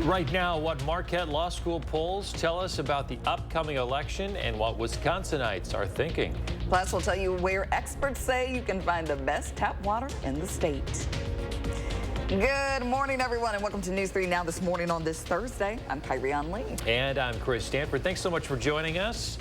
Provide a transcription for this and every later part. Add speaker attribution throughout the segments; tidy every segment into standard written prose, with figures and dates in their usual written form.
Speaker 1: Right now, what Marquette Law School polls tell us about the upcoming election and what Wisconsinites are thinking.
Speaker 2: Plus, we'll tell you where experts say you can find the best tap water in the state. Good morning, everyone, and welcome to News 3 Now this morning on this Thursday. I'm Kyrie Lee.
Speaker 1: And I'm Chris Stanford. Thanks so much for joining us.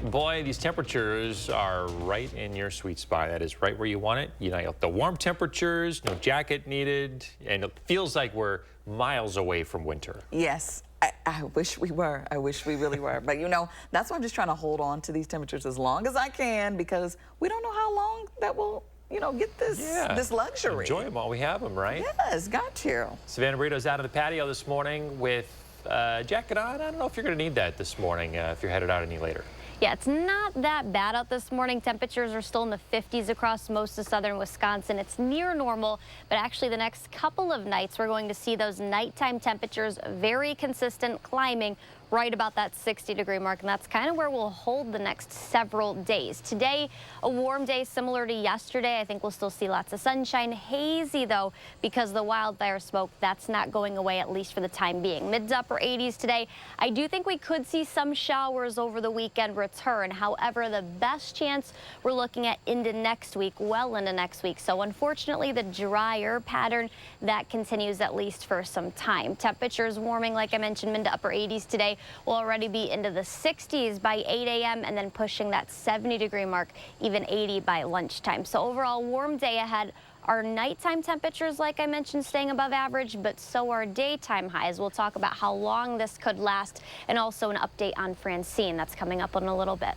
Speaker 1: Boy, these temperatures are right in your sweet spot. That is right where you want it. You know, the warm temperatures, no jacket needed, and it feels like we're miles away from winter.
Speaker 2: Yes, I wish we were. I wish we really were. But you know, that's why I'm just trying to hold on to these temperatures as long as I can, because we don't know how long that will, you know, get this luxury.
Speaker 1: Enjoy them while we have them, right?
Speaker 2: Yes, got to.
Speaker 1: Savannah Burrito's out on the patio this morning with a jacket on. I don't know if you're going to need that this morning if you're headed out any later.
Speaker 3: Yeah, it's not that bad out this morning. Temperatures are still in the 50s across most of southern Wisconsin. It's near normal, but actually the next couple of nights we're going to see those nighttime temperatures very consistent, climbing right about that 60-degree mark, and that's kind of where we'll hold the next several days. Today, a warm day similar to yesterday. I think we'll still see lots of sunshine. Hazy, though, because the wildfire smoke, that's not going away, at least for the time being. Mid to upper 80s today. I do think we could see some showers over the weekend return. However, the best chance we're looking at into next week, well into next week. So unfortunately, the drier pattern, that continues at least for some time. Temperatures warming, like I mentioned, mid to upper 80s today. Will already be into the 60s by 8 a.m. and then pushing that 70-degree mark, even 80 by lunchtime. So overall, warm day ahead. Our nighttime temperatures, like I mentioned, staying above average, but so are daytime highs. We'll talk about how long this could last and also an update on Francine. That's coming up in a little bit.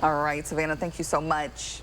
Speaker 2: All right, Savannah, thank you so much.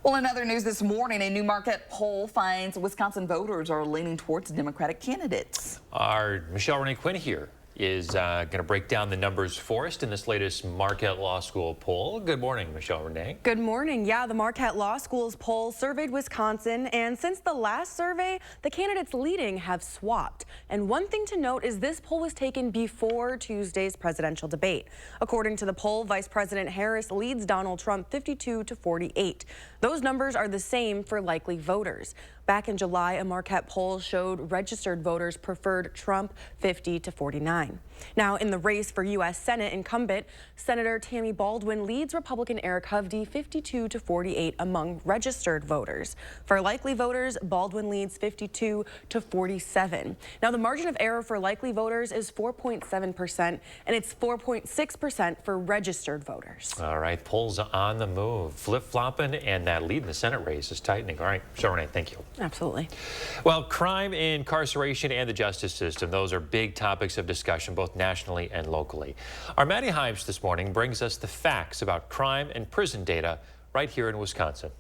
Speaker 2: Well, in other news this morning, a new Marquette poll finds Wisconsin voters are leaning towards Democratic candidates.
Speaker 1: Our Michelle Renee Quinn here is going to break down the numbers for us in this latest Marquette Law School poll. Good morning, Michelle Renee.
Speaker 4: Good morning. Yeah, the Marquette Law School's poll surveyed Wisconsin, and since the last survey, the candidates leading have swapped. And one thing to note is this poll was taken before Tuesday's presidential debate. According to the poll, Vice President Harris leads Donald Trump 52-48. Those numbers are the same for likely voters. Back in July, a Marquette poll showed registered voters preferred Trump 50-49. Now, in the race for U.S. Senate incumbent, Senator Tammy Baldwin leads Republican Eric Hovde 52-48 among registered voters. For likely voters, Baldwin leads 52-47. Now, the margin of error for likely voters is 4.7%, and it's 4.6% for registered voters.
Speaker 1: All right, polls on the move, flip-flopping, and that lead in the Senate race is tightening. All right, Michelle Renee, thank you.
Speaker 4: Absolutely.
Speaker 1: Well, crime, incarceration, and the justice system, those are big topics of discussion both nationally and locally. Our Maddie Himes this morning brings us the facts about crime and prison data right here in Wisconsin.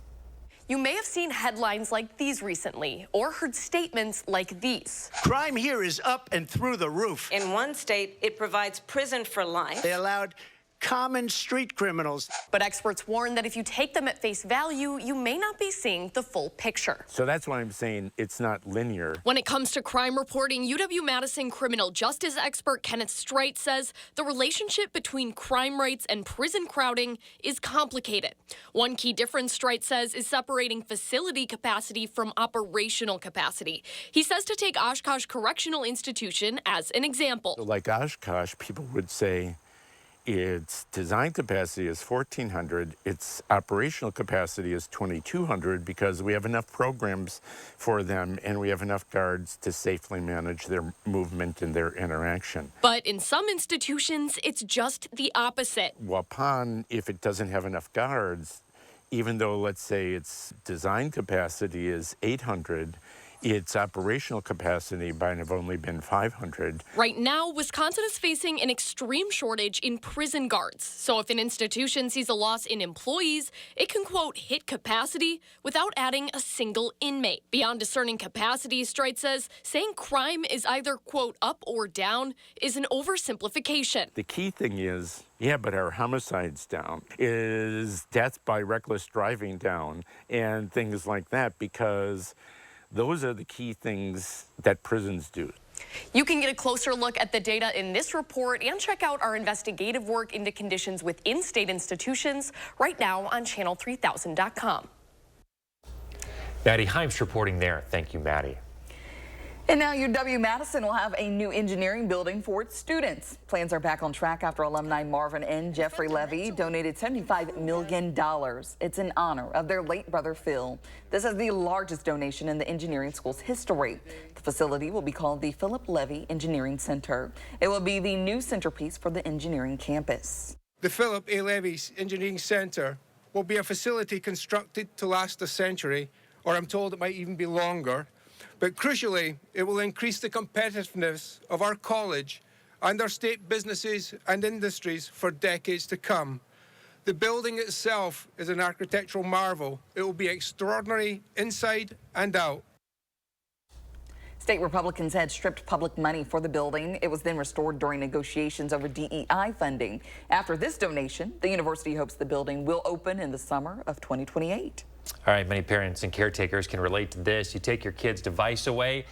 Speaker 5: You may have seen headlines like these recently or heard statements like these.
Speaker 6: Crime here is up and through the roof.
Speaker 7: In one state, it provides prison for life.
Speaker 6: They allowed common street criminals.
Speaker 5: But experts warn that if you take them at face value, you may not be seeing the full picture.
Speaker 8: So that's why I'm saying it's not linear.
Speaker 5: When it comes to crime reporting, UW-Madison criminal justice expert Kenneth Streit says the relationship between crime rates and prison crowding is complicated. One key difference, Streit says, is separating facility capacity from operational capacity. He says to take Oshkosh Correctional Institution as an example.
Speaker 8: Like Oshkosh, people would say, its design capacity is 1,400. Its operational capacity is 2,200 because we have enough programs for them and we have enough guards to safely manage their movement and their interaction.
Speaker 5: But in some institutions, it's just the opposite.
Speaker 8: Waupun, if it doesn't have enough guards, even though, let's say, its design capacity is 800, its operational capacity might have only been 500.
Speaker 5: Right now, Wisconsin is facing an extreme shortage in prison guards. So if an institution sees a loss in employees, it can, quote, hit capacity without adding a single inmate. Beyond discerning capacity, Streit says, saying crime is either, quote, up or down is an oversimplification.
Speaker 8: The key thing is, yeah, but are homicides down? Is death by reckless driving down? And things like that, because those are the key things that prisons do.
Speaker 5: You can get a closer look at the data in this report and check out our investigative work into conditions within state institutions right now on channel3000.com.
Speaker 1: Maddie Himes reporting there. Thank you, Maddie.
Speaker 2: And now UW-Madison will have a new engineering building for its students. Plans are back on track after alumni Marvin and Jeffrey Levy donated $75 million. It's in honor of their late brother Phil. This is the largest donation in the engineering school's history. The facility will be called the Philip Levy Engineering Center. It will be the new centerpiece for the engineering campus.
Speaker 9: The Philip A. Levy Engineering Center will be a facility constructed to last a century, or I'm told it might even be longer. But crucially, it will increase the competitiveness of our college and our state businesses and industries for decades to come. The building itself is an architectural marvel. It will be extraordinary inside and out.
Speaker 2: State Republicans had stripped public money for the building. It was then restored during negotiations over DEI funding. After this donation, the university hopes the building will open in the summer of 2028.
Speaker 1: All right, many parents and caretakers can relate to this. You take your kid's device away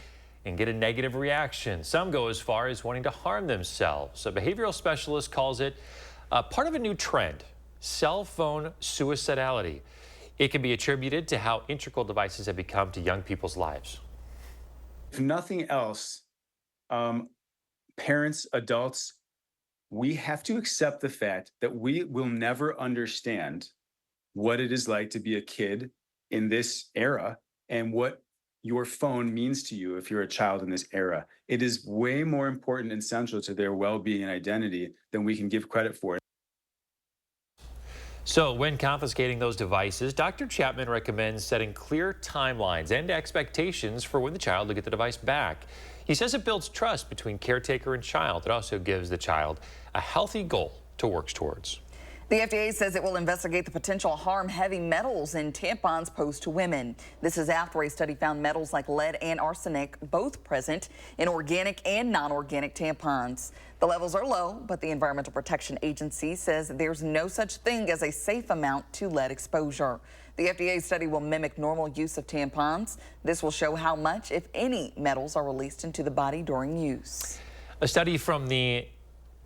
Speaker 1: and get a negative reaction. Some go as far as wanting to harm themselves. A behavioral specialist calls it part of a new trend, cell phone suicidality. It can be attributed to how integral devices have become to young people's lives.
Speaker 10: If nothing else, parents, adults, we have to accept the fact that we will never understand what it is like to be a kid in this era and what your phone means to you if you're a child in this era. It is way more important and central to their well-being and identity than we can give credit for.
Speaker 1: So when confiscating those devices, Dr. Chapman recommends setting clear timelines and expectations for when the child will get the device back. He says it builds trust between caretaker and child. It also gives the child a healthy goal to work towards.
Speaker 2: The FDA says it will investigate the potential harm heavy metals in tampons pose to women. This is after a study found metals like lead and arsenic both present in organic and non-organic tampons. The levels are low, but the Environmental Protection Agency says there's no such thing as a safe amount to lead exposure. The FDA study will mimic normal use of tampons. This will show how much, if any, metals are released into the body during use.
Speaker 1: A study from the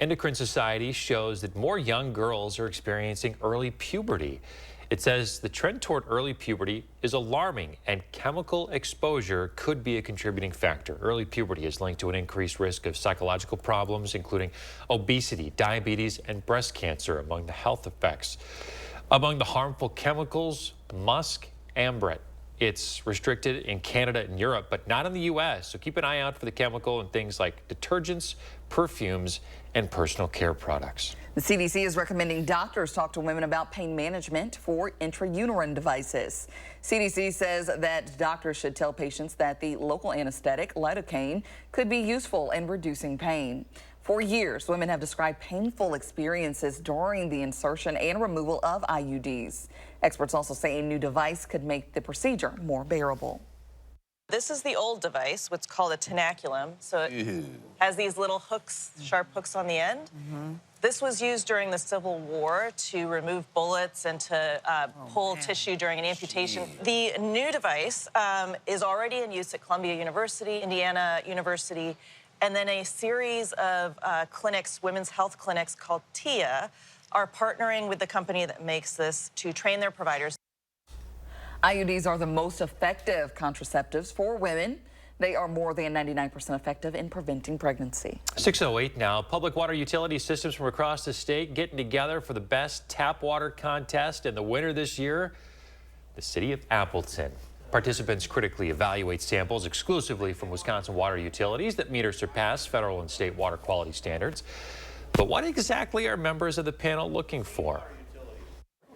Speaker 1: Endocrine Society shows that more young girls are experiencing early puberty. It says the trend toward early puberty is alarming and chemical exposure could be a contributing factor. Early puberty is linked to an increased risk of psychological problems, including obesity, diabetes, and breast cancer among the health effects. Among the harmful chemicals, musk ambient. It's restricted in Canada and Europe, but not in the U.S. So keep an eye out for the chemical in things like detergents, perfumes, and personal care products.
Speaker 2: The CDC is recommending doctors talk to women about pain management for intrauterine devices. CDC says that doctors should tell patients that the local anesthetic, lidocaine, could be useful in reducing pain. For years, women have described painful experiences during the insertion and removal of IUDs. Experts also say a new device could make the procedure more bearable.
Speaker 11: This is the old device, what's called a tenaculum. So it has these little hooks, sharp hooks on the end. This was used during the Civil War to remove bullets and to pull tissue during an amputation. The new device is already in use at Columbia University, Indiana University, and then a series of clinics, women's health clinics called TIA, are partnering with the company that makes this to train their providers.
Speaker 2: IUDs are the most effective contraceptives for women. They are more than 99% effective in preventing pregnancy.
Speaker 1: 6:08 now. Public water utility systems from across the state getting together for the best tap water contest, and the winner this year, the city of Appleton. Participants critically evaluate samples exclusively from Wisconsin water utilities that meet or surpass federal and state water quality standards. But what exactly are members of the panel looking for?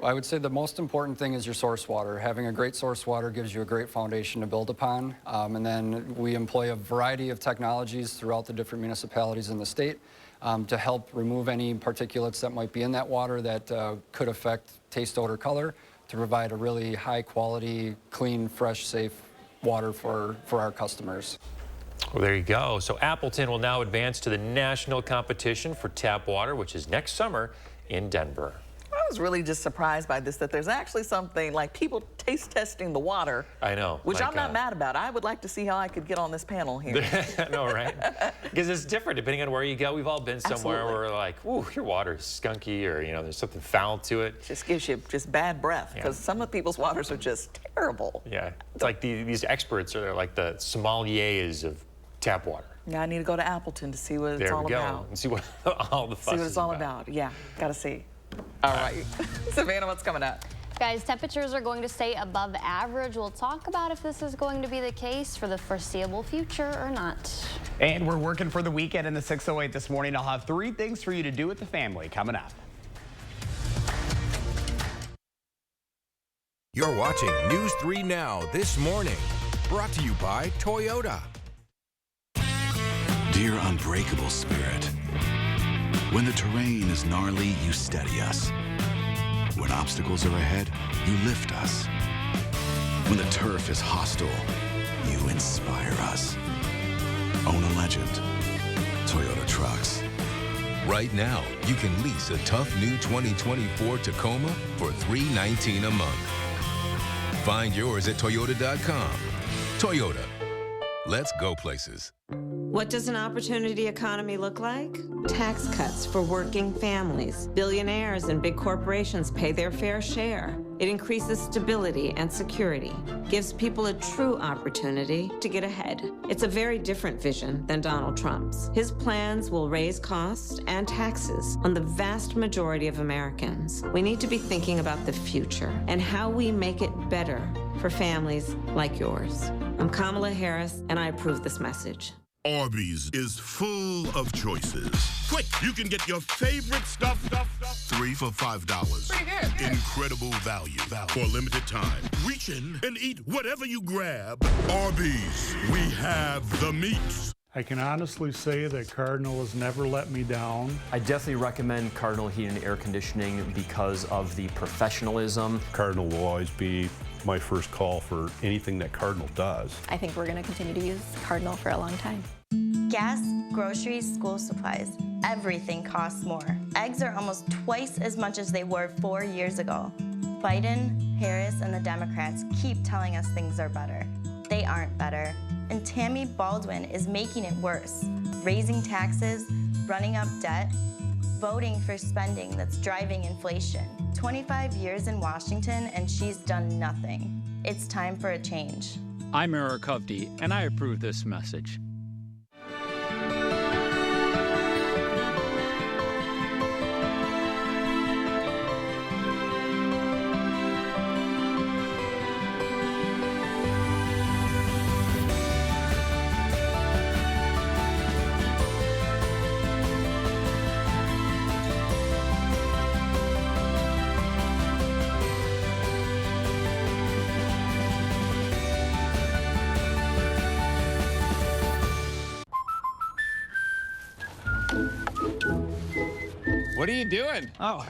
Speaker 12: I would say the most important thing is your source water. Having a great source water gives you a great foundation to build upon. And then we employ a variety of technologies throughout the different municipalities in the state to help remove any particulates that might be in that water that could affect taste, odor, color, to provide a really high quality, clean, fresh, safe water for our customers.
Speaker 1: Well, there you go. So Appleton will now advance to the national competition for tap water, which is next summer in Denver.
Speaker 2: I was really just surprised by this, that there's actually something like people taste testing the water.
Speaker 1: I know.
Speaker 2: Which I'm not mad about. I would like to see how I could get on this panel here.
Speaker 1: I know, right? Because it's different depending on where you go. We've all been somewhere
Speaker 2: Absolutely.
Speaker 1: where we're like, ooh, your water is skunky, or, you know, there's something foul to it.
Speaker 2: Just gives you just bad breath, because some of people's waters are just terrible.
Speaker 1: Yeah. It's like these experts are like the sommeliers of tap water.
Speaker 2: Yeah, I need to go to Appleton to see what it's all about.
Speaker 1: And see what all the fuss
Speaker 2: See what it's all about. Yeah, gotta see. All right. Savannah, what's coming up?
Speaker 3: Guys, temperatures are going to stay above average. We'll talk about if this is going to be the case for the foreseeable future or not.
Speaker 13: And we're working for the weekend in the 608 this morning. I'll have 3 things for you to do with the family coming up.
Speaker 14: You're watching News 3 Now this morning. Brought to you by Toyota.
Speaker 15: Dear unbreakable spirit, when the terrain is gnarly, you steady us. When obstacles are ahead, you lift us. When the turf is hostile, you inspire us. Own a legend. Toyota Trucks.
Speaker 14: Right now, you can lease a tough new 2024 Tacoma for $319 a month. Find yours at Toyota.com. Toyota. Let's go places.
Speaker 16: What does an opportunity economy look like? Tax cuts for working families. Billionaires and big corporations pay their fair share. It increases stability and security, gives people a true opportunity to get ahead. It's a very different vision than Donald Trump's. His plans will raise costs and taxes on the vast majority of Americans. We need to be thinking about the future and how we make it better for families like yours. I'm Kamala Harris, and I approve this message.
Speaker 17: Arby's is full of choices. Quick, you can get your favorite stuff, 3 for $5.
Speaker 18: Pretty good.
Speaker 17: Incredible value for a limited time. Reach in and eat whatever you grab. Arby's, we have the meats.
Speaker 19: I can honestly say that Cardinal has never let me down.
Speaker 20: I definitely recommend Cardinal Heating and Air Conditioning because of the professionalism.
Speaker 21: Cardinal will always be my first call for anything that Cardinal does.
Speaker 22: I think we're going to continue to use Cardinal for a long time.
Speaker 23: Gas, groceries, school supplies, everything costs more. Eggs are almost twice as much as they were 4 years ago. Biden, Harris, and the Democrats keep telling us things are better. They aren't better. And Tammy Baldwin is making it worse, raising taxes, running up debt, voting for spending that's driving inflation. 25 years in Washington and she's done nothing. It's time for a change.
Speaker 24: I'm Eric Hovde, and I approve this message.
Speaker 25: What are you doing?
Speaker 26: Oh,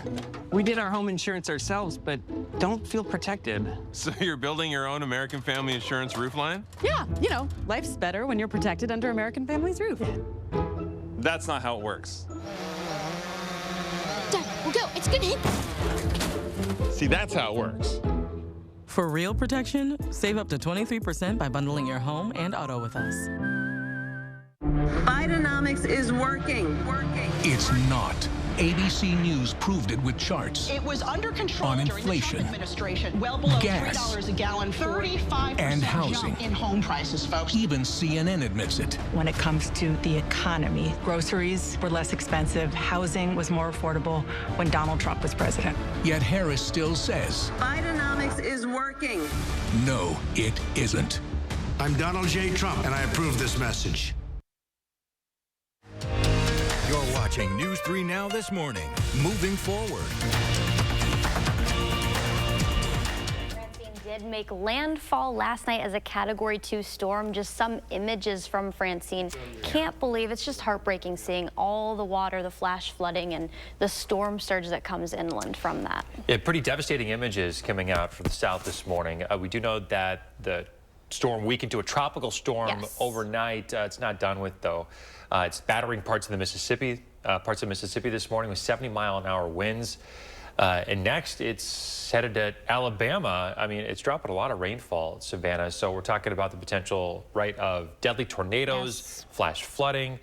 Speaker 26: we did our home insurance ourselves, but don't feel protected.
Speaker 27: So you're building your own American Family Insurance roof line?
Speaker 28: Yeah, you know, life's better when you're protected under American Family's roof.
Speaker 27: That's not how it works.
Speaker 29: Dad, we'll go. It's gonna hit.
Speaker 27: See, that's how it works.
Speaker 28: For real protection, save up to 23% by bundling your home and auto with us.
Speaker 30: Bidenomics is working.
Speaker 31: It's not. ABC News proved it with charts.
Speaker 32: It was under control
Speaker 31: on
Speaker 32: during
Speaker 31: inflation,
Speaker 32: the Trump administration. Well below
Speaker 31: gas,
Speaker 32: $3 a gallon, 35%
Speaker 31: and housing.
Speaker 32: jump in home prices, folks.
Speaker 31: Even CNN admits it.
Speaker 33: When it comes to the economy, groceries were less expensive, housing was more affordable when Donald Trump was president.
Speaker 31: Yet Harris still says,
Speaker 30: Bidenomics is working.
Speaker 31: No, it isn't.
Speaker 6: I'm Donald J. Trump, and I approve this message.
Speaker 14: You're watching News 3 Now this morning. Moving forward.
Speaker 3: Francine did make landfall last night as a Category 2 storm. Just some images from Francine. Can't believe it's just heartbreaking seeing all the water, the flash flooding, and the storm surge that comes inland from that.
Speaker 1: Yeah, pretty devastating images coming out from the south this morning. We do know that the storm weakened to a tropical storm overnight. It's not done with, though. It's battering parts of the Mississippi this morning with 70-mile-an-hour winds. And next, it's headed to Alabama. I mean, it's dropping a lot of rainfall, Savannah. So we're talking about the potential, right, of deadly tornadoes, flash flooding.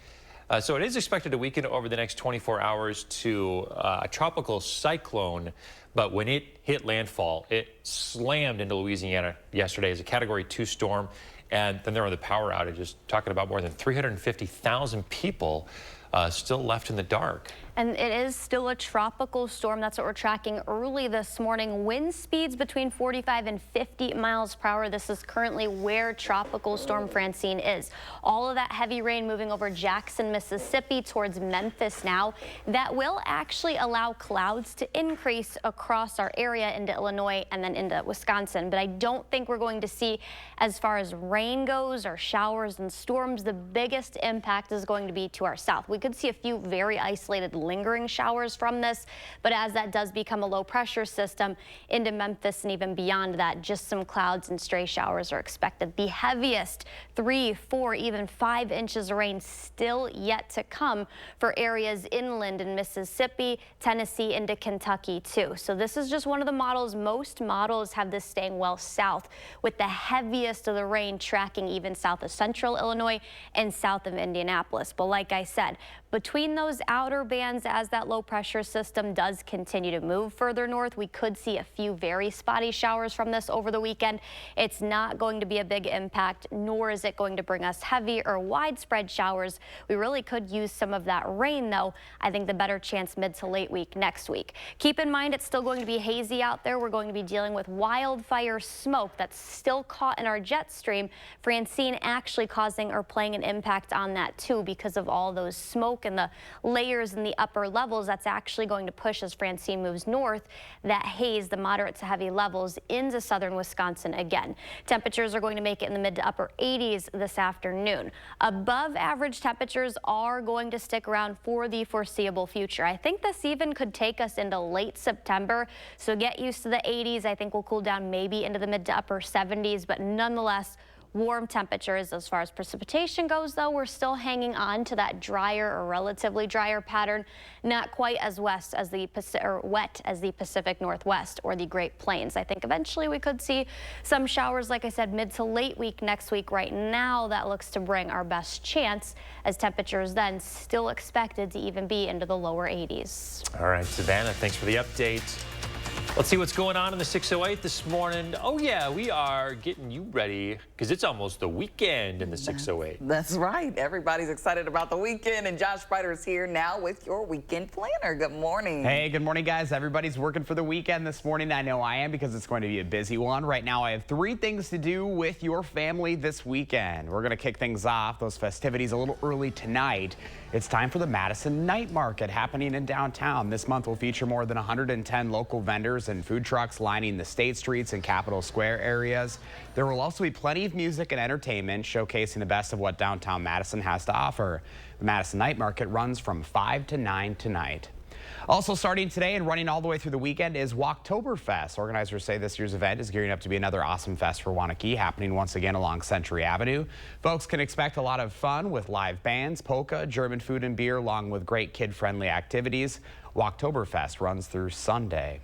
Speaker 1: So it is expected to weaken over the next 24 hours to a tropical cyclone. But when it hit landfall, it slammed into Louisiana yesterday as a Category 2 storm. And then there were the power outages, talking about more than 350,000 people still left in the dark.
Speaker 3: And it is still a tropical storm. That's what we're tracking early this morning. Wind speeds between 45 and 50 miles per hour. This is currently where Tropical Storm Francine is. All of that heavy rain moving over Jackson, Mississippi towards Memphis now. That will actually allow clouds to increase across our area into Illinois and then into Wisconsin. But I don't think we're going to see, as far as rain goes or showers and storms, the biggest impact is going to be to our south. We could see a few very isolated lingering showers from this, but as that does become a low pressure system into Memphis and even beyond that, just some clouds and stray showers are expected. The heaviest 3, 4, even 5 inches of rain still yet to come for areas inland in Mississippi, Tennessee, into Kentucky too. So this is just one of the models. Most models have this staying well south, with the heaviest of the rain tracking even south of central Illinois and south of Indianapolis. But like I said, between those outer bands, as that low pressure system does continue to move further north, we could see a few very spotty showers from this over the weekend. It's not going to be a big impact, nor is it going to bring us heavy or widespread showers. We really could use some of that rain, though. I think the better chance mid to late week next week. Keep in mind, it's still going to be hazy out there. We're going to be dealing with wildfire smoke that's still caught in our jet stream. Francine actually causing or playing an impact on that too, because of all those smoke and the layers in the upper levels. That's actually going to push, as Francine moves north, that haze, the moderate to heavy levels, into southern Wisconsin again. Temperatures are going to make it in the mid to upper 80s this afternoon. Above average temperatures are going to stick around for the foreseeable future. I think this even could take us into late September, so get used to the 80s. I think we'll cool down maybe into the mid to upper 70s, but nonetheless, warm temperatures. As far as precipitation goes, though, we're still hanging on to that drier or relatively drier pattern, not quite as wet as the Pacific Northwest or the Great Plains. I think eventually we could see some showers, like I said, mid to late week next week. Right now, that looks to bring our best chance, as temperatures then still expected to even be into the lower 80s.
Speaker 1: All right, Savannah, thanks for the update. Let's see what's going on in the 608 this morning. Oh, yeah, we are getting you ready because it's almost the weekend in the 608.
Speaker 2: That's right. Everybody's excited about the weekend, and Josh Spider is here now with your weekend planner. Good morning.
Speaker 4: Hey, good morning, guys. Everybody's working for the weekend this morning. I know I am, because it's going to be a busy one. Right now, I have 3 things to do with your family this weekend. We're going to kick things off, those festivities, a little early tonight. It's time for the Madison Night Market happening in downtown. This month will feature more than 110 local vendors and food trucks lining the State Streets and Capitol Square areas. There will also be plenty of music and entertainment showcasing the best of what downtown Madison has to offer. The Madison Night Market runs from 5 to 9 tonight. Also starting today and running all the way through the weekend is Walktoberfest. Organizers say this year's event is gearing up to be another awesome fest for Waunakee, happening once again along Century Avenue. Folks can expect a lot of fun with live bands, polka, German food and beer, along with great kid-friendly activities. Walktoberfest runs through Sunday.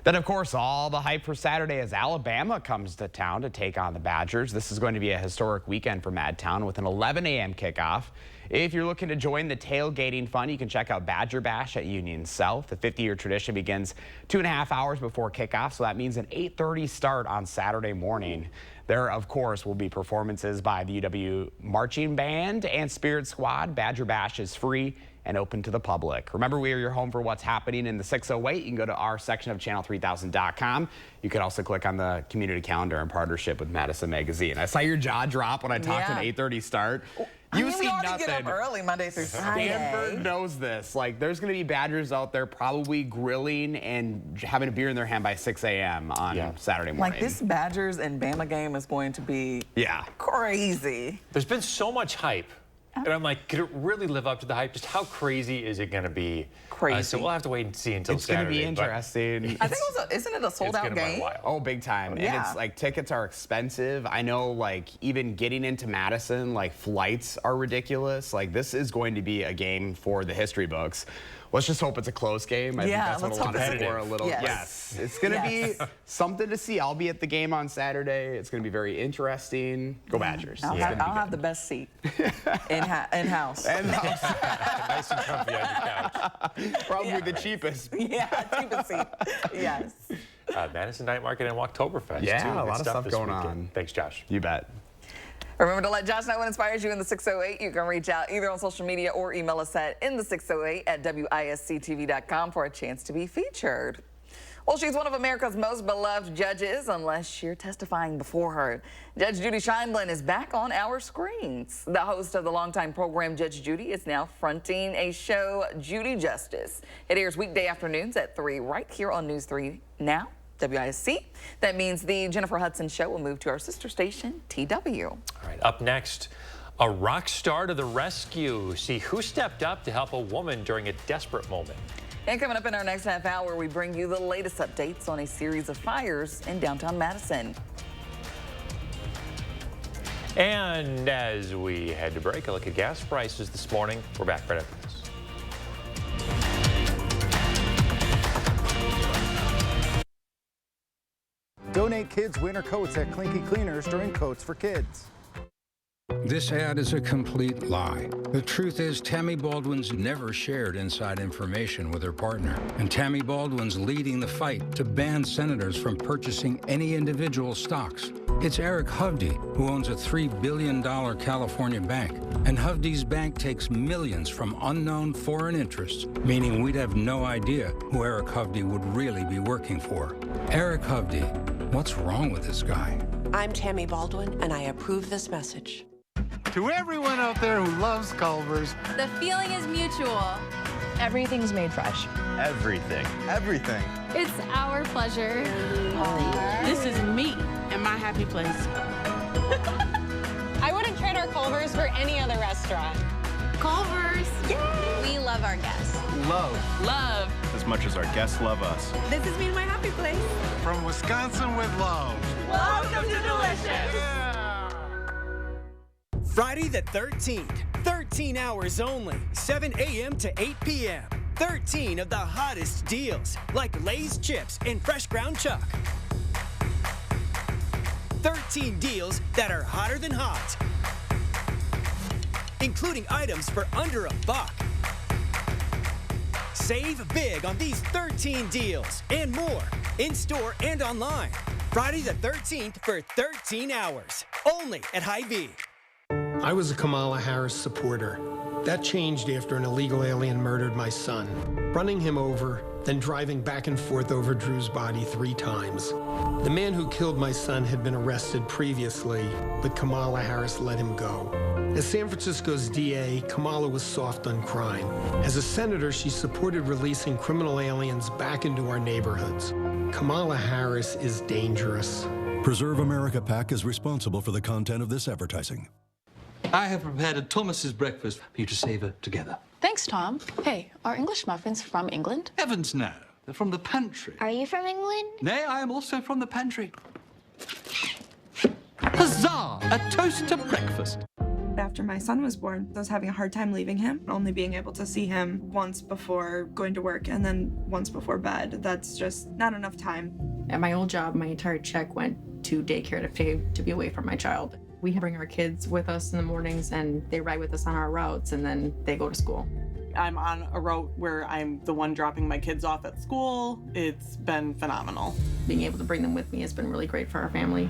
Speaker 4: Then, of course, all the hype for Saturday as Alabama comes to town to take on the Badgers. This is going to be a historic weekend for Madtown with an 11 a.m. kickoff. If you're looking to join the tailgating fun, you can check out Badger Bash at Union South. The 50-year tradition begins 2.5 hours before kickoff, so that means an 8:30 start on Saturday morning. There, of course, will be performances by the UW Marching Band and Spirit Squad. Badger Bash is free and open to the public. Remember, we are your home for what's happening in the 608. You can go to our section of channel3000.com. You can also click on the community calendar in partnership with Madison Magazine. I saw your jaw drop when I talked an 8:30 start. You see nothing.
Speaker 2: Get up early Monday through Friday.
Speaker 4: Stanford knows this. Like, there's going to be Badgers out there probably grilling and having a beer in their hand by 6 a.m. on Saturday morning.
Speaker 2: Like, this Badgers and Bama game is going to be crazy.
Speaker 1: There's been so much hype. And I'm like, could it really live up to the hype? Just how crazy is it going to be?
Speaker 4: Crazy.
Speaker 1: So we'll have to wait and see until Saturday.
Speaker 4: It's going to be interesting.
Speaker 2: I think isn't it a sold-out game?
Speaker 4: Oh, big time.
Speaker 2: Yeah.
Speaker 4: And it's like, tickets are expensive. I know, like, even getting into Madison, like, flights are ridiculous. Like, this is going to be a game for the history books. Let's just hope it's a close game. I think that's what a lot of people are a little. Yes. It's going to be something to see. I'll be at the game on Saturday. It's going to be very interesting. Go Badgers.
Speaker 2: I'll have the best seat in-house.
Speaker 1: Nice and comfy on your couch.
Speaker 4: Probably the cheapest.
Speaker 2: Yeah, cheapest seat. Yes.
Speaker 1: Madison Night Market and Walktoberfest, too.
Speaker 4: Yeah, a lot of
Speaker 1: stuff
Speaker 4: stuff going
Speaker 1: weekend.
Speaker 4: on.
Speaker 1: Thanks, Josh.
Speaker 4: You bet.
Speaker 2: Remember to let Josh know what inspires you in the 608. You can reach out either on social media or email us at inthe608@WISC-TV.com for a chance to be featured. Well, she's one of America's most beloved judges, unless you're testifying before her. Judge Judy Scheinblin is back on our screens. The host of the longtime program, Judge Judy, is now fronting a show, Judy Justice. It airs weekday afternoons at 3 right here on News 3 Now. WISC. That means the Jennifer Hudson Show will move to our sister station, TW.
Speaker 1: All right, up next, a rock star to the rescue. See who stepped up to help a woman during a desperate moment.
Speaker 2: And coming up in our next half hour, we bring you the latest updates on a series of fires in downtown Madison.
Speaker 1: And as we head to break, a look at gas prices this morning. We're back right after this.
Speaker 5: Donate kids' winter coats at Clinky Cleaners during Coats for Kids.
Speaker 7: This ad is a complete lie. The truth is, Tammy Baldwin's never shared inside information with her partner. And Tammy Baldwin's leading the fight to ban senators from purchasing any individual stocks. It's Eric Hovde, who owns a $3 billion California bank. And Hovde's bank takes millions from unknown foreign interests, meaning we'd have no idea who Eric Hovde would really be working for. Eric Hovde, what's wrong with this guy?
Speaker 8: I'm Tammy Baldwin, and I approve this message.
Speaker 9: To everyone out there who loves Culver's,
Speaker 10: the feeling is mutual. Everything's made fresh.
Speaker 5: Everything. Everything.
Speaker 10: It's our pleasure.
Speaker 11: This is me and my happy place.
Speaker 10: I wouldn't trade our Culver's for any other restaurant.
Speaker 11: Culver's.
Speaker 10: Yay! We love our guests.
Speaker 9: love.
Speaker 11: Love.
Speaker 9: As much as our guests love us.
Speaker 11: This is me and my happy place.
Speaker 9: From Wisconsin with love.
Speaker 11: Welcome to Delicious.
Speaker 9: Yeah.
Speaker 12: Friday the 13th, 13 hours only, 7 a.m. to 8 p.m. 13 of the hottest deals, like Lay's chips and fresh ground chuck. 13 deals that are hotter than hot, including items for under $1. Save big on these 13 deals and more, in-store and online. Friday the 13th for 13 hours, only at Hy-Vee.
Speaker 13: I was a Kamala Harris supporter. That changed after an illegal alien murdered my son, running him over, then driving back and forth over Drew's body 3 times. The man who killed my son had been arrested previously, but Kamala Harris let him go. As San Francisco's DA, Kamala was soft on crime. As a senator, she supported releasing criminal aliens back into our neighborhoods. Kamala Harris is dangerous.
Speaker 15: Preserve America PAC is responsible for the content of this advertising.
Speaker 16: I have prepared a Thomas's breakfast for you to savor together.
Speaker 29: Thanks, Tom. Hey, are English muffins from England?
Speaker 16: Heavens no, they're from the pantry.
Speaker 29: Are you from England?
Speaker 16: Nay, I am also from the pantry. Huzzah! A toast to breakfast.
Speaker 17: After my son was born, I was having a hard time leaving him, only being able to see him once before going to work and then once before bed. That's just not enough time.
Speaker 18: At my old job, my entire check went to daycare to pay to be away from my child. We bring our kids with us in the mornings and they ride with us on our routes and then they go to school.
Speaker 19: I'm on a route where I'm the one dropping my kids off at school. It's been phenomenal.
Speaker 18: Being able to bring them with me has been really great for our family.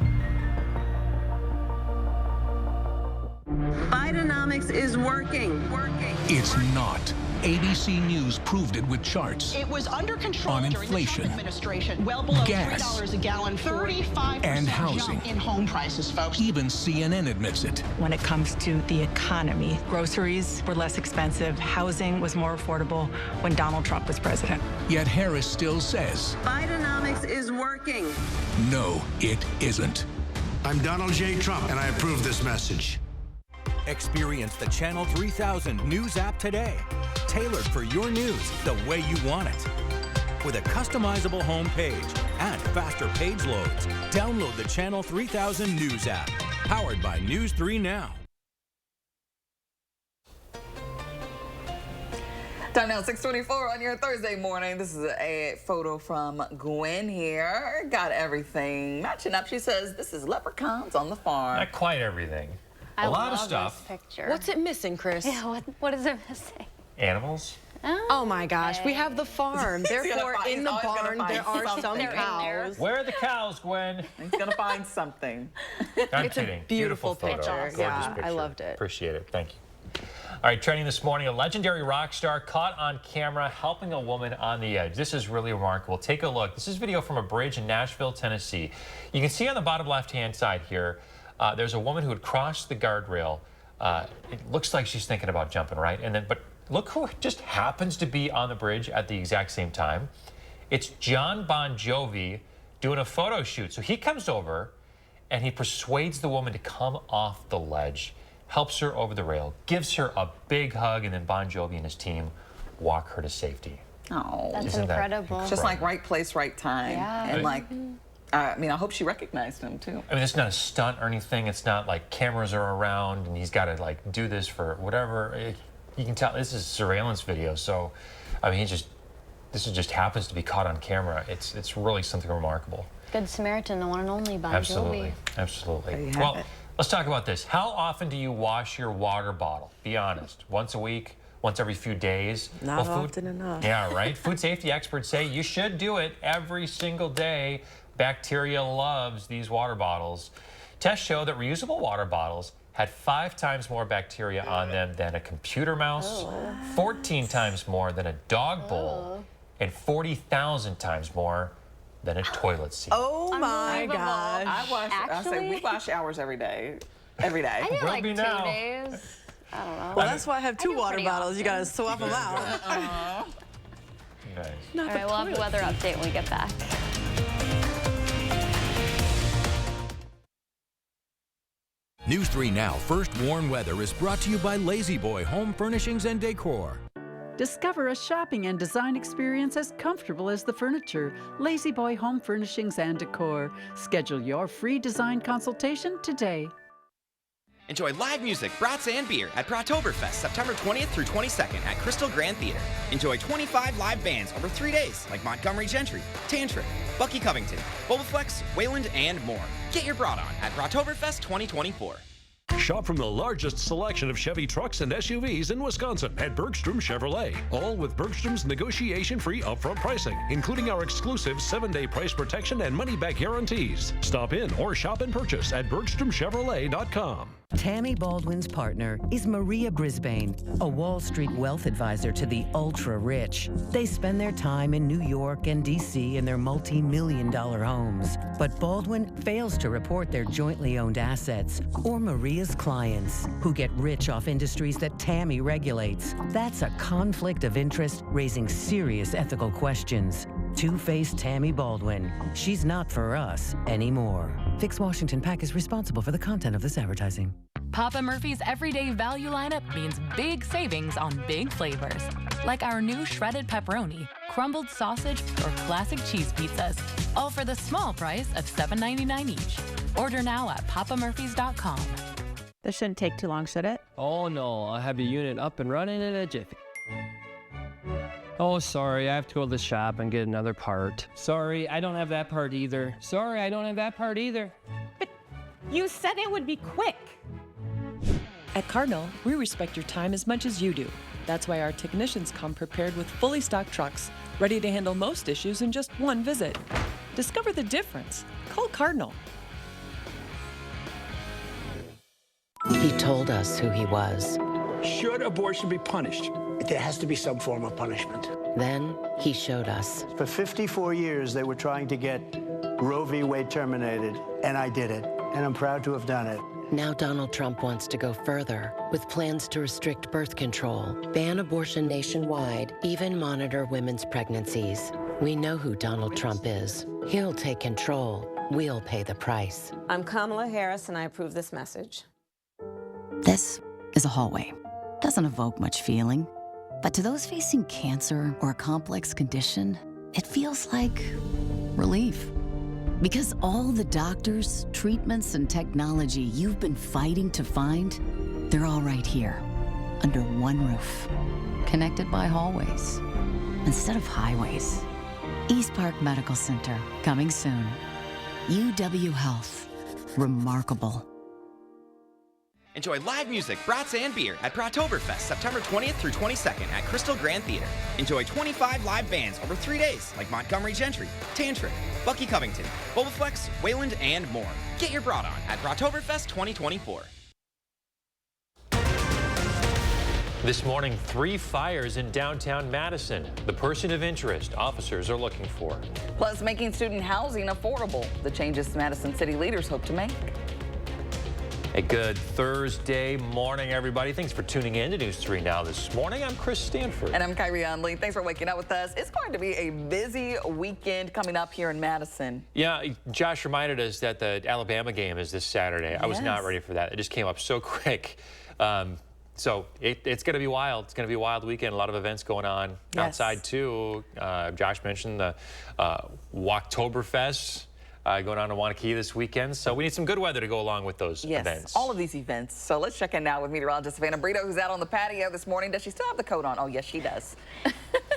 Speaker 30: Bidenomics is working.
Speaker 31: It's not. ABC News proved it with charts.
Speaker 32: It was under control
Speaker 31: on
Speaker 32: during
Speaker 31: inflation,
Speaker 32: the Trump administration, well below
Speaker 31: gas,
Speaker 32: $3 a gallon, 35%
Speaker 31: and housing.
Speaker 32: jump in home prices, folks.
Speaker 31: Even CNN admits it.
Speaker 33: When it comes to the economy, groceries were less expensive, housing was more affordable when Donald Trump was president.
Speaker 31: Yet Harris still says,
Speaker 30: Bidenomics is working.
Speaker 31: no, it isn't.
Speaker 6: I'm Donald J. Trump, and I approve this message.
Speaker 34: Experience the Channel 3000 News app today. Tailored for your news the way you want it. With a customizable home page and faster page loads. Download the Channel 3000 News app. Powered by News 3 Now.
Speaker 2: Time now, 6:24 on your Thursday morning. This is a photo from Gwen here. Got everything matching up. She says this is leprechauns on the farm.
Speaker 1: Not quite everything. A lot of stuff.
Speaker 3: Picture.
Speaker 15: What's it missing, Chris?
Speaker 3: Yeah, what is it missing?
Speaker 1: Animals.
Speaker 10: Oh my gosh, we have the farm. Therefore, in the barn, there are some cows.
Speaker 1: Where are the cows, Gwen?
Speaker 2: He's going to find something.
Speaker 1: I'm
Speaker 10: It's
Speaker 1: kidding.
Speaker 10: a beautiful
Speaker 1: photo.
Speaker 10: picture.
Speaker 1: Gorgeous
Speaker 10: Yeah,
Speaker 1: picture.
Speaker 10: I loved it.
Speaker 1: Appreciate it. Thank you. All right, trending this morning, a legendary rock star caught on camera helping a woman on the edge. This is really remarkable. Take a look. This is video from a bridge in Nashville, Tennessee. You can see on the bottom left-hand side here, there's a woman who had crossed the guardrail. It looks like she's thinking about jumping, right? But look who just happens to be on the bridge at the exact same time. It's John Bon Jovi doing a photo shoot. So he comes over and he persuades the woman to come off the ledge, helps her over the rail, gives her a big hug, and then Bon Jovi and his team walk her to safety.
Speaker 2: Oh,
Speaker 3: that's incredible.
Speaker 2: Just like right place, right time.
Speaker 3: Yeah.
Speaker 2: And like, I mean, I hope she recognized him too.
Speaker 1: I mean, it's not a stunt or anything. It's not like cameras are around and he's got to like do this for whatever. You can tell this is surveillance video. So, I mean, this just happens to be caught on camera. It's really something remarkable.
Speaker 3: Good Samaritan, the one and only Bon Jovi.
Speaker 1: Absolutely, absolutely. Well, let's talk about this. How often do you wash your water bottle? Be honest. Once a week? Once every few days?
Speaker 10: Not often enough.
Speaker 1: Yeah, right? Food safety experts say you should do it every single day. Bacteria loves these water bottles. Tests show that reusable water bottles had 5 times more bacteria on them than a computer mouse, 14 times more than a dog bowl, and 40,000 times more than a toilet seat.
Speaker 10: Oh my gosh.
Speaker 2: I say we wash ours every day. Every day.
Speaker 3: I do like 2 days. I don't know.
Speaker 10: Well, that's why I have 2 water bottles. You gotta swap them out.
Speaker 1: Nice.
Speaker 3: All right, we'll have a weather update when we get back.
Speaker 34: News 3 Now First Warn Weather is brought to you by Lazy Boy Home Furnishings and Decor.
Speaker 4: Discover a shopping and design experience as comfortable as the furniture. Lazy Boy Home Furnishings and Decor. Schedule your free design consultation today.
Speaker 5: Enjoy live music, brats, and beer at Brattoberfest September 20th through 22nd at Crystal Grand Theater. Enjoy 25 live bands over 3 days like Montgomery Gentry, Tantric, Bucky Covington, Bobaflex, Wayland, and more. Get your brat on at Brattoberfest 2024.
Speaker 7: Shop from the largest selection of Chevy trucks and SUVs in Wisconsin at Bergstrom Chevrolet. All with Bergstrom's negotiation-free upfront pricing, including our exclusive 7-day price protection and money-back guarantees. Stop in or shop and purchase at BergstromChevrolet.com.
Speaker 8: Tammy Baldwin's partner is Maria Brisbane, a Wall Street wealth advisor to the ultra-rich. They spend their time in New York and D.C. in their multi-million-dollar homes. But Baldwin fails to report their jointly owned assets or Maria's clients, who get rich off industries that Tammy regulates. That's a conflict of interest raising serious ethical questions. Two-faced Tammy Baldwin. She's not for us anymore. Fix Washington PAC is responsible for the content of this advertising.
Speaker 14: Papa Murphy's everyday value lineup means big savings on big flavors, like our new shredded pepperoni, crumbled sausage, or classic cheese pizzas, all for the small price of $7.99 each. Order now at papamurphys.com.
Speaker 20: This shouldn't take too long, should it?
Speaker 21: Oh no, I'll have your unit up and running in a jiffy. Oh, sorry, I have to go to the shop and get another part. Sorry, I don't have that part either. Sorry, I don't have that part either.
Speaker 22: But you said it would be quick.
Speaker 23: At Cardinal, we respect your time as much as you do. That's why our technicians come prepared with fully stocked trucks, ready to handle most issues in just one visit. Discover the difference. Call Cardinal.
Speaker 24: He told us who he was.
Speaker 25: Should abortion be punished? There has to be some form of punishment.
Speaker 24: Then he showed us.
Speaker 26: For 54 years, they were trying to get Roe v. Wade terminated, and I did it, and I'm proud to have done it.
Speaker 24: Now Donald Trump wants to go further with plans to restrict birth control, ban abortion nationwide, even monitor women's pregnancies. We know who Donald Trump is. He'll take control. We'll pay the price.
Speaker 27: I'm Kamala Harris, and I approve this message.
Speaker 28: This is a hallway. Doesn't evoke much feeling. But to those facing cancer or a complex condition, it feels like relief. Because all the doctors, treatments, and technology you've been fighting to find, they're all right here, under one roof, connected by hallways instead of highways. East Park Medical Center, coming soon. UW Health, remarkable.
Speaker 5: Enjoy live music, brats, and beer at Brattoberfest September 20th through 22nd at Crystal Grand Theater. Enjoy 25 live bands over 3 days like Montgomery Gentry, Tantric, Bucky Covington, Bobaflex, Wayland, and more. Get your brat on at Brattoberfest 2024.
Speaker 1: This morning, 3 fires in downtown Madison. The person of interest officers are looking for.
Speaker 2: Plus, making student housing affordable. The changes Madison city leaders hope to make.
Speaker 1: A good Thursday morning, everybody. Thanks for tuning in to News 3 Now this morning. I'm Chris Stanford.
Speaker 2: And I'm Kyrie Unley. Thanks for waking up with us. It's going to be a busy weekend coming up here in Madison.
Speaker 1: Yeah, Josh reminded us that the Alabama game is this Saturday.
Speaker 2: Yes.
Speaker 1: I was not ready for that. It just came up so quick. So it's going to be wild. It's going to be a wild weekend. A lot of events going on outside, too. Josh mentioned the Walktoberfest going on in Wanakee this weekend. So we need some good weather to go along with those events.
Speaker 2: All of these events. So let's check in now with meteorologist Savannah Brito, who's out on the patio this morning. Does she still have the coat on? Oh, yes, she does.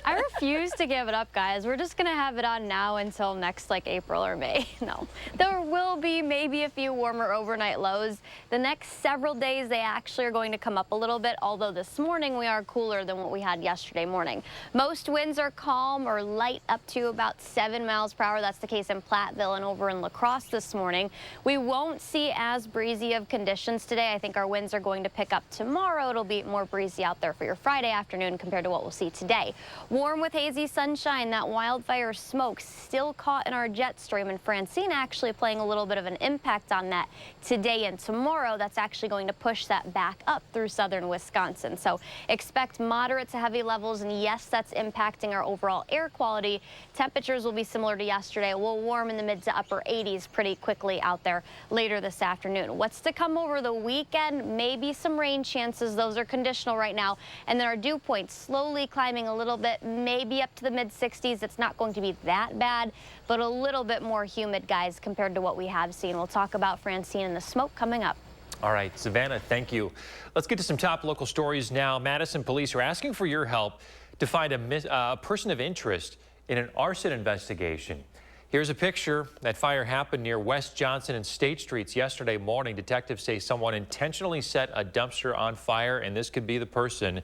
Speaker 3: I refuse to give it up, guys. We're just going to have it on now until next, April or May. No. There will be maybe a few warmer overnight lows. The next several days, they actually are going to come up a little bit, although this morning we are cooler than what we had yesterday morning. Most winds are calm or light up to about 7 miles per hour. That's the case in Platteville and over in La Crosse this morning. We won't see as breezy of conditions today. I think our winds are going to pick up tomorrow. It'll be more breezy out there for your Friday afternoon compared to what we'll see today. Warm with hazy sunshine, that wildfire smoke still caught in our jet stream, and Francine actually playing a little bit of an impact on that today and tomorrow. That's actually going to push that back up through southern Wisconsin. So expect moderate to heavy levels, and yes, that's impacting our overall air quality. Temperatures will be similar to yesterday. We'll warm in the mid to upper 80s pretty quickly out there later this afternoon. What's to come over the weekend? Maybe some rain chances. Those are conditional right now. And then our dew point slowly climbing a little bit, maybe up to the mid-60s. It's not going to be that bad, but a little bit more humid, guys, compared to what we have seen. We'll talk about Francine and the smoke coming up.
Speaker 1: All right, Savannah, thank you. Let's get to some top local stories now. Madison police are asking for your help to find a person of interest in an arson investigation. Here's a picture. That fire happened near West Johnson and State Streets yesterday morning. Detectives say someone intentionally set a dumpster on fire, and this could be the person.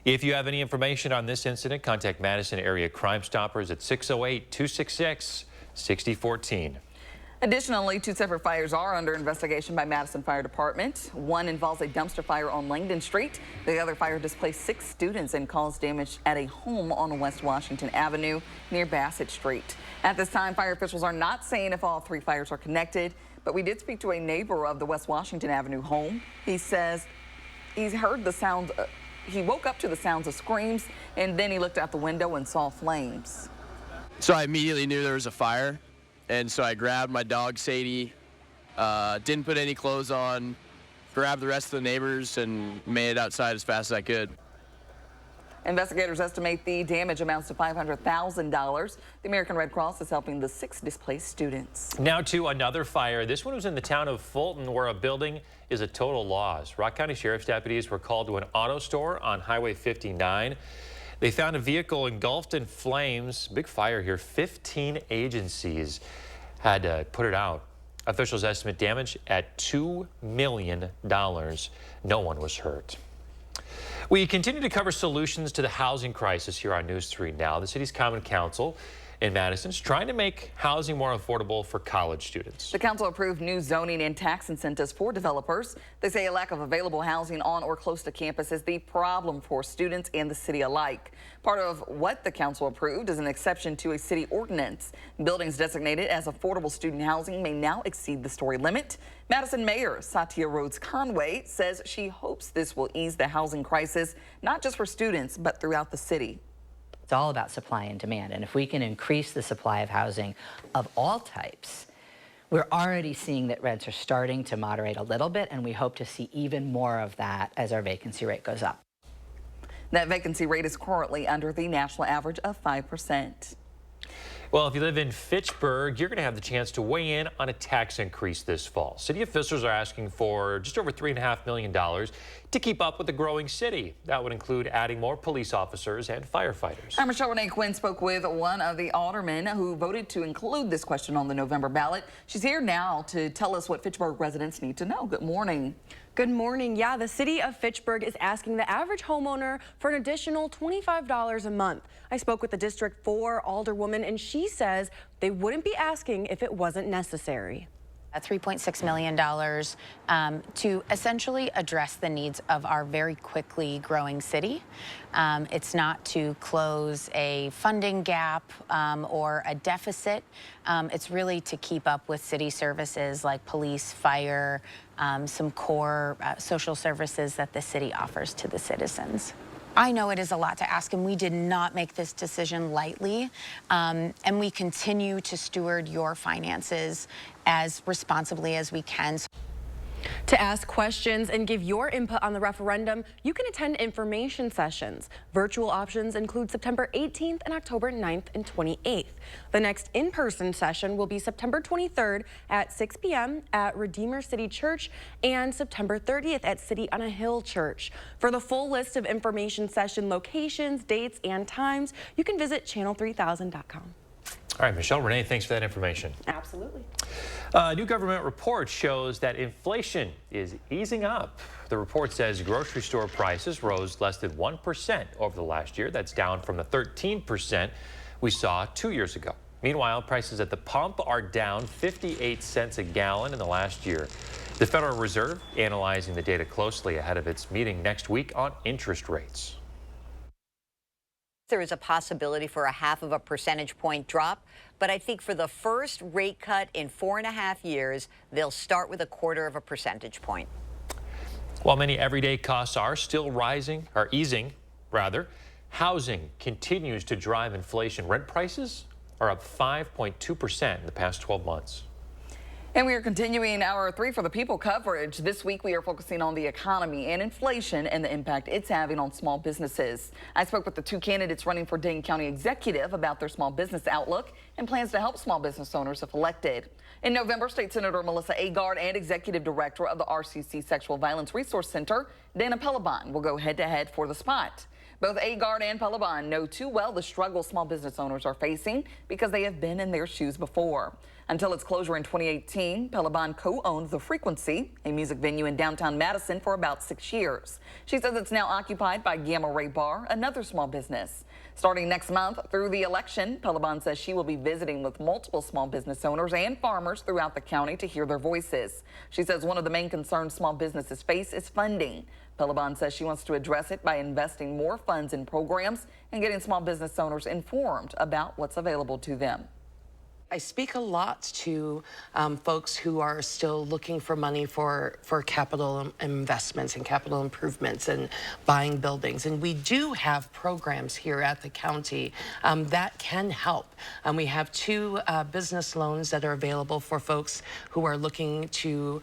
Speaker 1: If you have any information on this incident, contact Madison Area Crime Stoppers at 608-266-6014.
Speaker 2: Additionally, 2 separate fires are under investigation by Madison Fire Department. One involves a dumpster fire on Langdon Street. The other fire displaced 6 students and caused damage at a home on West Washington Avenue near Bassett Street. At this time, fire officials are not saying if all 3 fires are connected, but we did speak to a neighbor of the West Washington Avenue home. He says he's heard the sound. He woke up to the sounds of screams, and then he looked out the window and saw flames.
Speaker 6: So I immediately knew there was a fire. And so I grabbed my dog, Sadie, didn't put any clothes on, grabbed the rest of the neighbors, and made it outside as fast as I could.
Speaker 2: Investigators estimate the damage amounts to $500,000. The American Red Cross is helping the 6 displaced students.
Speaker 1: Now to another fire. This one was in the town of Fulton, where a building is a total loss. Rock County Sheriff's deputies were called to an auto store on Highway 59. They found a vehicle engulfed in flames. Big fire here. 15 agencies had to put it out. Officials estimate damage at $2 million. No one was hurt. We continue to cover solutions to the housing crisis here on News 3 Now. The city's Common Council in Madison is trying to make housing more affordable for college students.
Speaker 2: The council approved new zoning and tax incentives for developers. They say a lack of available housing on or close to campus is the problem for students and the city alike. Part of what the council approved is an exception to a city ordinance. Buildings designated as affordable student housing may now exceed the story limit. Madison Mayor Satya Rhodes Conway says she hopes this will ease the housing crisis, not just for students, but throughout the city.
Speaker 9: It's all about supply and demand, and if we can increase the supply of housing of all types, we're already seeing that rents are starting to moderate a little bit, and we hope to see even more of that as our vacancy rate goes up.
Speaker 2: That vacancy rate is currently under the national average of 5%.
Speaker 1: Well, if you live in Fitchburg, you're going to have the chance to weigh in on a tax increase this fall. City officials are asking for just over $3.5 million to keep up with the growing city. That would include adding more police officers and firefighters.
Speaker 2: Our Michelle Renee Quinn spoke with one of the aldermen who voted to include this question on the November ballot. She's here now to tell us what Fitchburg residents need to know. Good morning.
Speaker 10: Good morning. Yeah, the city of Fitchburg is asking the average homeowner for an additional $25 a month. I spoke with the District 4 alderwoman, and she says they wouldn't be asking if it wasn't necessary.
Speaker 11: $3.6 million to essentially address the needs of our very quickly growing city. It's not to close a funding gap or a deficit. It's really to keep up with city services like police, fire, some core social services that the city offers to the citizens. I know it is a lot to ask, and we did not make this decision lightly, and we continue to steward your finances as responsibly as we can.
Speaker 10: To ask questions and give your input on the referendum, you can attend information sessions. Virtual options include September 18th and October 9th and 28th. The next in-person session will be September 23rd at 6 p.m. at Redeemer City Church and September 30th at City on a Hill Church. For the full list of information session locations, dates, and times, you can visit channel3000.com.
Speaker 1: All right, Michelle, Renee, thanks for that information.
Speaker 10: Absolutely.
Speaker 1: A new government report shows that inflation is easing up. The report says grocery store prices rose less than 1% over the last year. That's down from the 13% we saw 2 years ago. Meanwhile, prices at the pump are down 58 cents a gallon in the last year. The Federal Reserve analyzing the data closely ahead of its meeting next week on interest rates.
Speaker 12: There is a possibility for a 0.5 percentage point drop, but I think for the first rate cut in 4.5 years, they'll start with 0.25 percentage point.
Speaker 1: While many everyday costs are still rising, or easing, rather, housing continues to drive inflation. Rent prices are up 5.2% in the past 12 months.
Speaker 2: And we are continuing our 3 for the People coverage. This week, we are focusing on the economy and inflation and the impact it's having on small businesses. I spoke with the 2 candidates running for Dane County Executive about their small business outlook and plans to help small business owners if elected. In November, State Senator Melissa Agard and Executive Director of the RCC Sexual Violence Resource Center, Dana Pelabon, will go head-to-head for the spot. Both Agard and Pelabon know too well the struggle small business owners are facing because they have been in their shoes before. Until its closure in 2018, Pelabon co-owned The Frequency, a music venue in downtown Madison, for about 6 years. She says it's now occupied by Gamma Ray Bar, another small business. Starting next month through the election, Pelabon says she will be visiting with multiple small business owners and farmers throughout the county to hear their voices. She says one of the main concerns small businesses face is funding. Pelabon says she wants to address it by investing more funds in programs and getting small business owners informed about what's available to them.
Speaker 13: I speak a lot to folks who are still looking for money for capital investments and capital improvements and buying buildings. And we do have programs here at the county that can help. We have 2 business loans that are available for folks who are looking to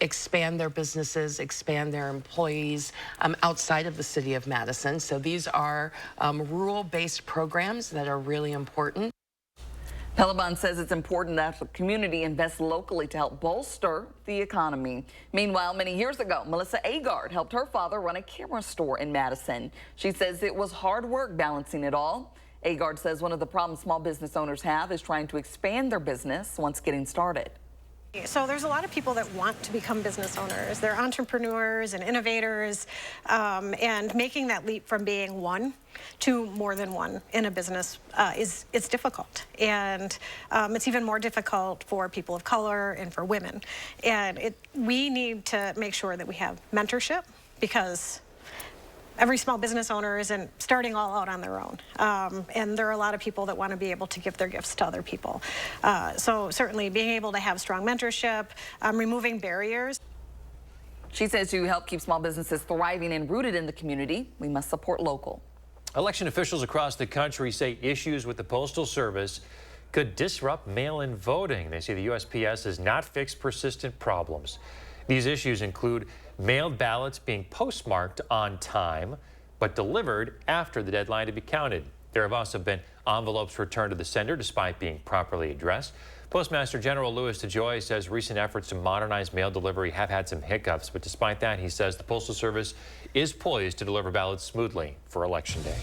Speaker 13: expand their businesses, expand their employees outside of the city of Madison. So these are rural-based programs that are really important.
Speaker 2: Pelabon says it's important that the community invests locally to help bolster the economy. Meanwhile, many years ago, Melissa Agard helped her father run a camera store in Madison. She says it was hard work balancing it all. Agard says one of the problems small business owners have is trying to expand their business once getting started.
Speaker 15: So there's a lot of people that want to become business owners. They're entrepreneurs and innovators, and making that leap from being one to more than one in a business it's difficult. And it's even more difficult for people of color and for women. And we need to make sure that we have mentorship, because every small business owner isn't starting all out on their own. And there are a lot of people that want to be able to give their gifts to other people. So certainly being able to have strong mentorship, removing barriers.
Speaker 2: She says to help keep small businesses thriving and rooted in the community, we must support local.
Speaker 1: Election officials across the country say issues with the Postal Service could disrupt mail-in voting. They say the USPS has not fixed persistent problems. These issues include mailed ballots being postmarked on time, but delivered after the deadline to be counted. There have also been envelopes returned to the sender despite being properly addressed. Postmaster General Louis DeJoy says recent efforts to modernize mail delivery have had some hiccups, but despite that, he says the Postal Service is poised to deliver ballots smoothly for Election Day.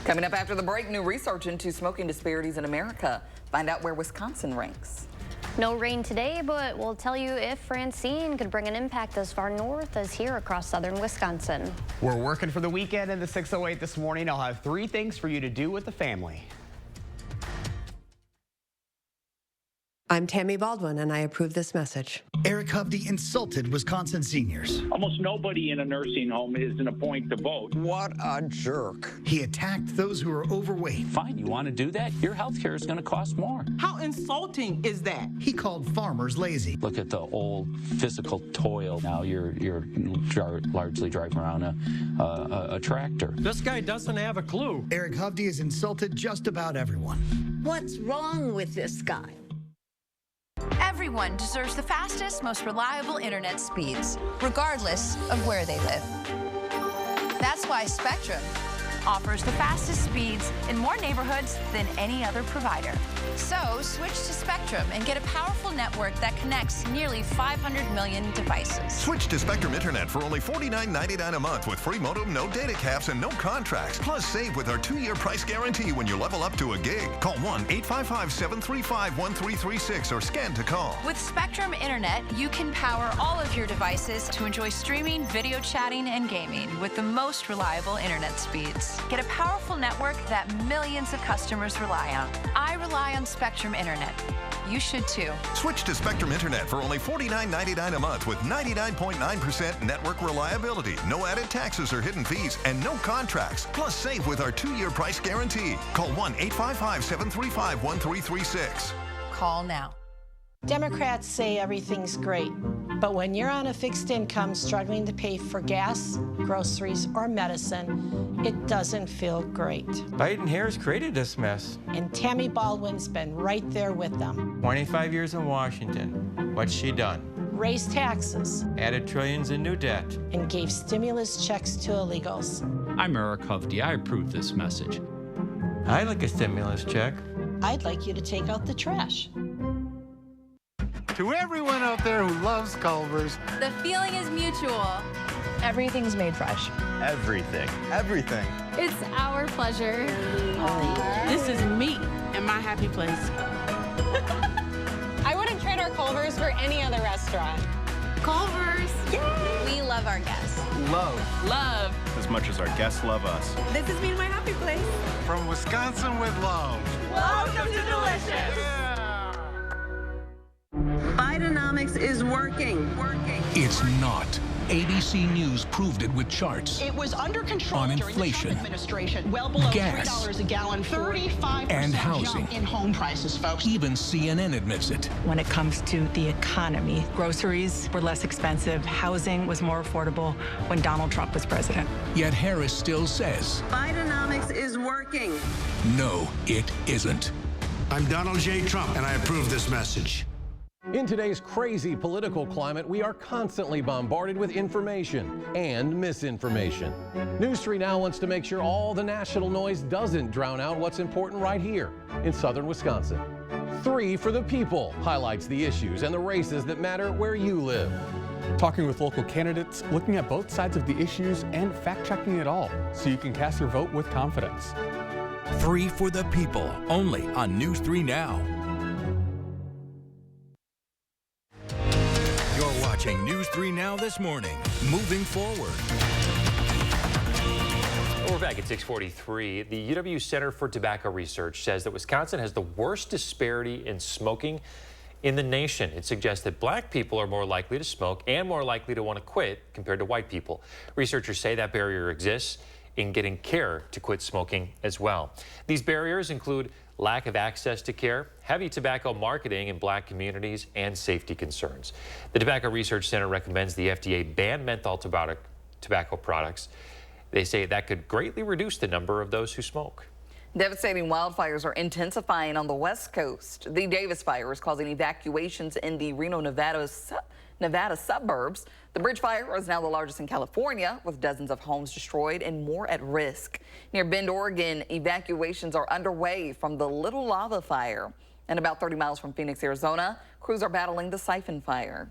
Speaker 2: Coming up after the break, new research into smoking disparities in America. Find out where Wisconsin ranks.
Speaker 3: No rain today, but we'll tell you if Francine could bring an impact as far north as here across southern Wisconsin.
Speaker 4: We're working for the weekend in the 608 this morning. I'll have 3 things for you to do with the family.
Speaker 7: I'm Tammy Baldwin, and I approve this message.
Speaker 8: Eric Hovde insulted Wisconsin seniors.
Speaker 14: Almost nobody in a nursing home is in a point to vote.
Speaker 8: What a jerk. He attacked those who are overweight.
Speaker 16: Fine, you want to do that? Your health care is going to cost more.
Speaker 17: How insulting is that?
Speaker 8: He called farmers lazy.
Speaker 16: Look at the old physical toil. Now you're largely driving around a tractor.
Speaker 18: This guy doesn't have a clue.
Speaker 8: Eric Hovde has insulted just about everyone.
Speaker 19: What's wrong with this guy?
Speaker 29: Everyone deserves the fastest, most reliable internet speeds, regardless of where they live. That's why Spectrum offers the fastest speeds in more neighborhoods than any other provider. So switch to Spectrum and get a powerful network that connects nearly 500 million devices.
Speaker 30: Switch to Spectrum Internet for only $49.99 a month with free modem, no data caps, and no contracts. Plus, save with our 2-year price guarantee when you level up to a gig. Call 1-855-735-1336 or scan to call.
Speaker 29: With Spectrum Internet, you can power all of your devices to enjoy streaming, video chatting, and gaming with the most reliable internet speeds. Get a powerful network that millions of customers rely on. I rely on Spectrum Internet. You should too.
Speaker 30: Switch to Spectrum Internet for only $49.99 a month with 99.9% network reliability, no added taxes or hidden fees, and no contracts. Plus, save with our 2-year price guarantee. Call 1-855-735-1336.
Speaker 29: Call now.
Speaker 31: Democrats say everything's great, but when you're on a fixed income struggling to pay for gas, groceries, or medicine, it doesn't feel great.
Speaker 32: Biden Harris created this mess.
Speaker 31: And Tammy Baldwin's been right there with them.
Speaker 32: 25 years in Washington. What's she done?
Speaker 31: Raised taxes.
Speaker 32: Added trillions in new debt.
Speaker 31: And gave stimulus checks to illegals.
Speaker 33: I'm Eric Hovde. I approve this message.
Speaker 32: I'd like a stimulus check.
Speaker 31: I'd like you to take out the trash.
Speaker 34: To everyone out there who loves Culver's,
Speaker 35: the feeling is mutual.
Speaker 36: Everything's made fresh.
Speaker 34: Everything. Everything.
Speaker 35: It's our pleasure.
Speaker 36: This is me and my happy place.
Speaker 10: I wouldn't trade our Culver's for any other restaurant.
Speaker 35: Culver's.
Speaker 10: Yay!
Speaker 35: We love our guests.
Speaker 34: Love.
Speaker 35: Love.
Speaker 34: As much as our guests love us.
Speaker 35: This is me and my happy place.
Speaker 34: From Wisconsin with love.
Speaker 35: Welcome to Delicious.
Speaker 34: Yeah.
Speaker 37: Bidenomics is working.
Speaker 38: It's not. ABC News proved it with charts.
Speaker 39: It was under control
Speaker 38: on
Speaker 39: during
Speaker 38: inflation,
Speaker 39: the Trump administration, well below
Speaker 38: gas,
Speaker 39: $3 a gallon, 35%
Speaker 38: and housing.
Speaker 39: jump in home prices, folks.
Speaker 38: Even CNN admits it.
Speaker 40: When it comes to the economy, groceries were less expensive, housing was more affordable when Donald Trump was president.
Speaker 38: Yet Harris still says,
Speaker 37: Bidenomics is working.
Speaker 38: No, it isn't.
Speaker 26: I'm Donald J. Trump, and I approve this message.
Speaker 41: In today's crazy political climate, we are constantly bombarded with information and misinformation. News 3 Now wants to make sure all the national noise doesn't drown out what's important right here in southern Wisconsin. 3 for the People highlights the issues and the races that matter where you live.
Speaker 42: Talking with local candidates, looking at both sides of the issues and fact-checking it all so you can cast your vote with confidence.
Speaker 43: 3 for the People, only on News 3 Now. You're watching News 3 Now this morning. Moving forward.
Speaker 1: We're back at 6:43. The UW Center for Tobacco Research says that Wisconsin has the worst disparity in smoking in the nation. It suggests that black people are more likely to smoke and more likely to want to quit compared to white people. Researchers say that barrier exists in getting care to quit smoking as well. These barriers include lack of access to care, heavy tobacco marketing in black communities, and safety concerns. The Tobacco Research Center recommends the FDA ban menthol tobacco products. They say that could greatly reduce the number of those who smoke.
Speaker 2: Devastating wildfires are intensifying on the West Coast. The Davis fire is causing evacuations in the Reno, Nevada suburbs. The Bridge Fire is now the largest in California, with dozens of homes destroyed and more at risk. Near Bend, Oregon, evacuations are underway from the Little Lava Fire. And about 30 miles from Phoenix, Arizona, crews are battling the Siphon Fire.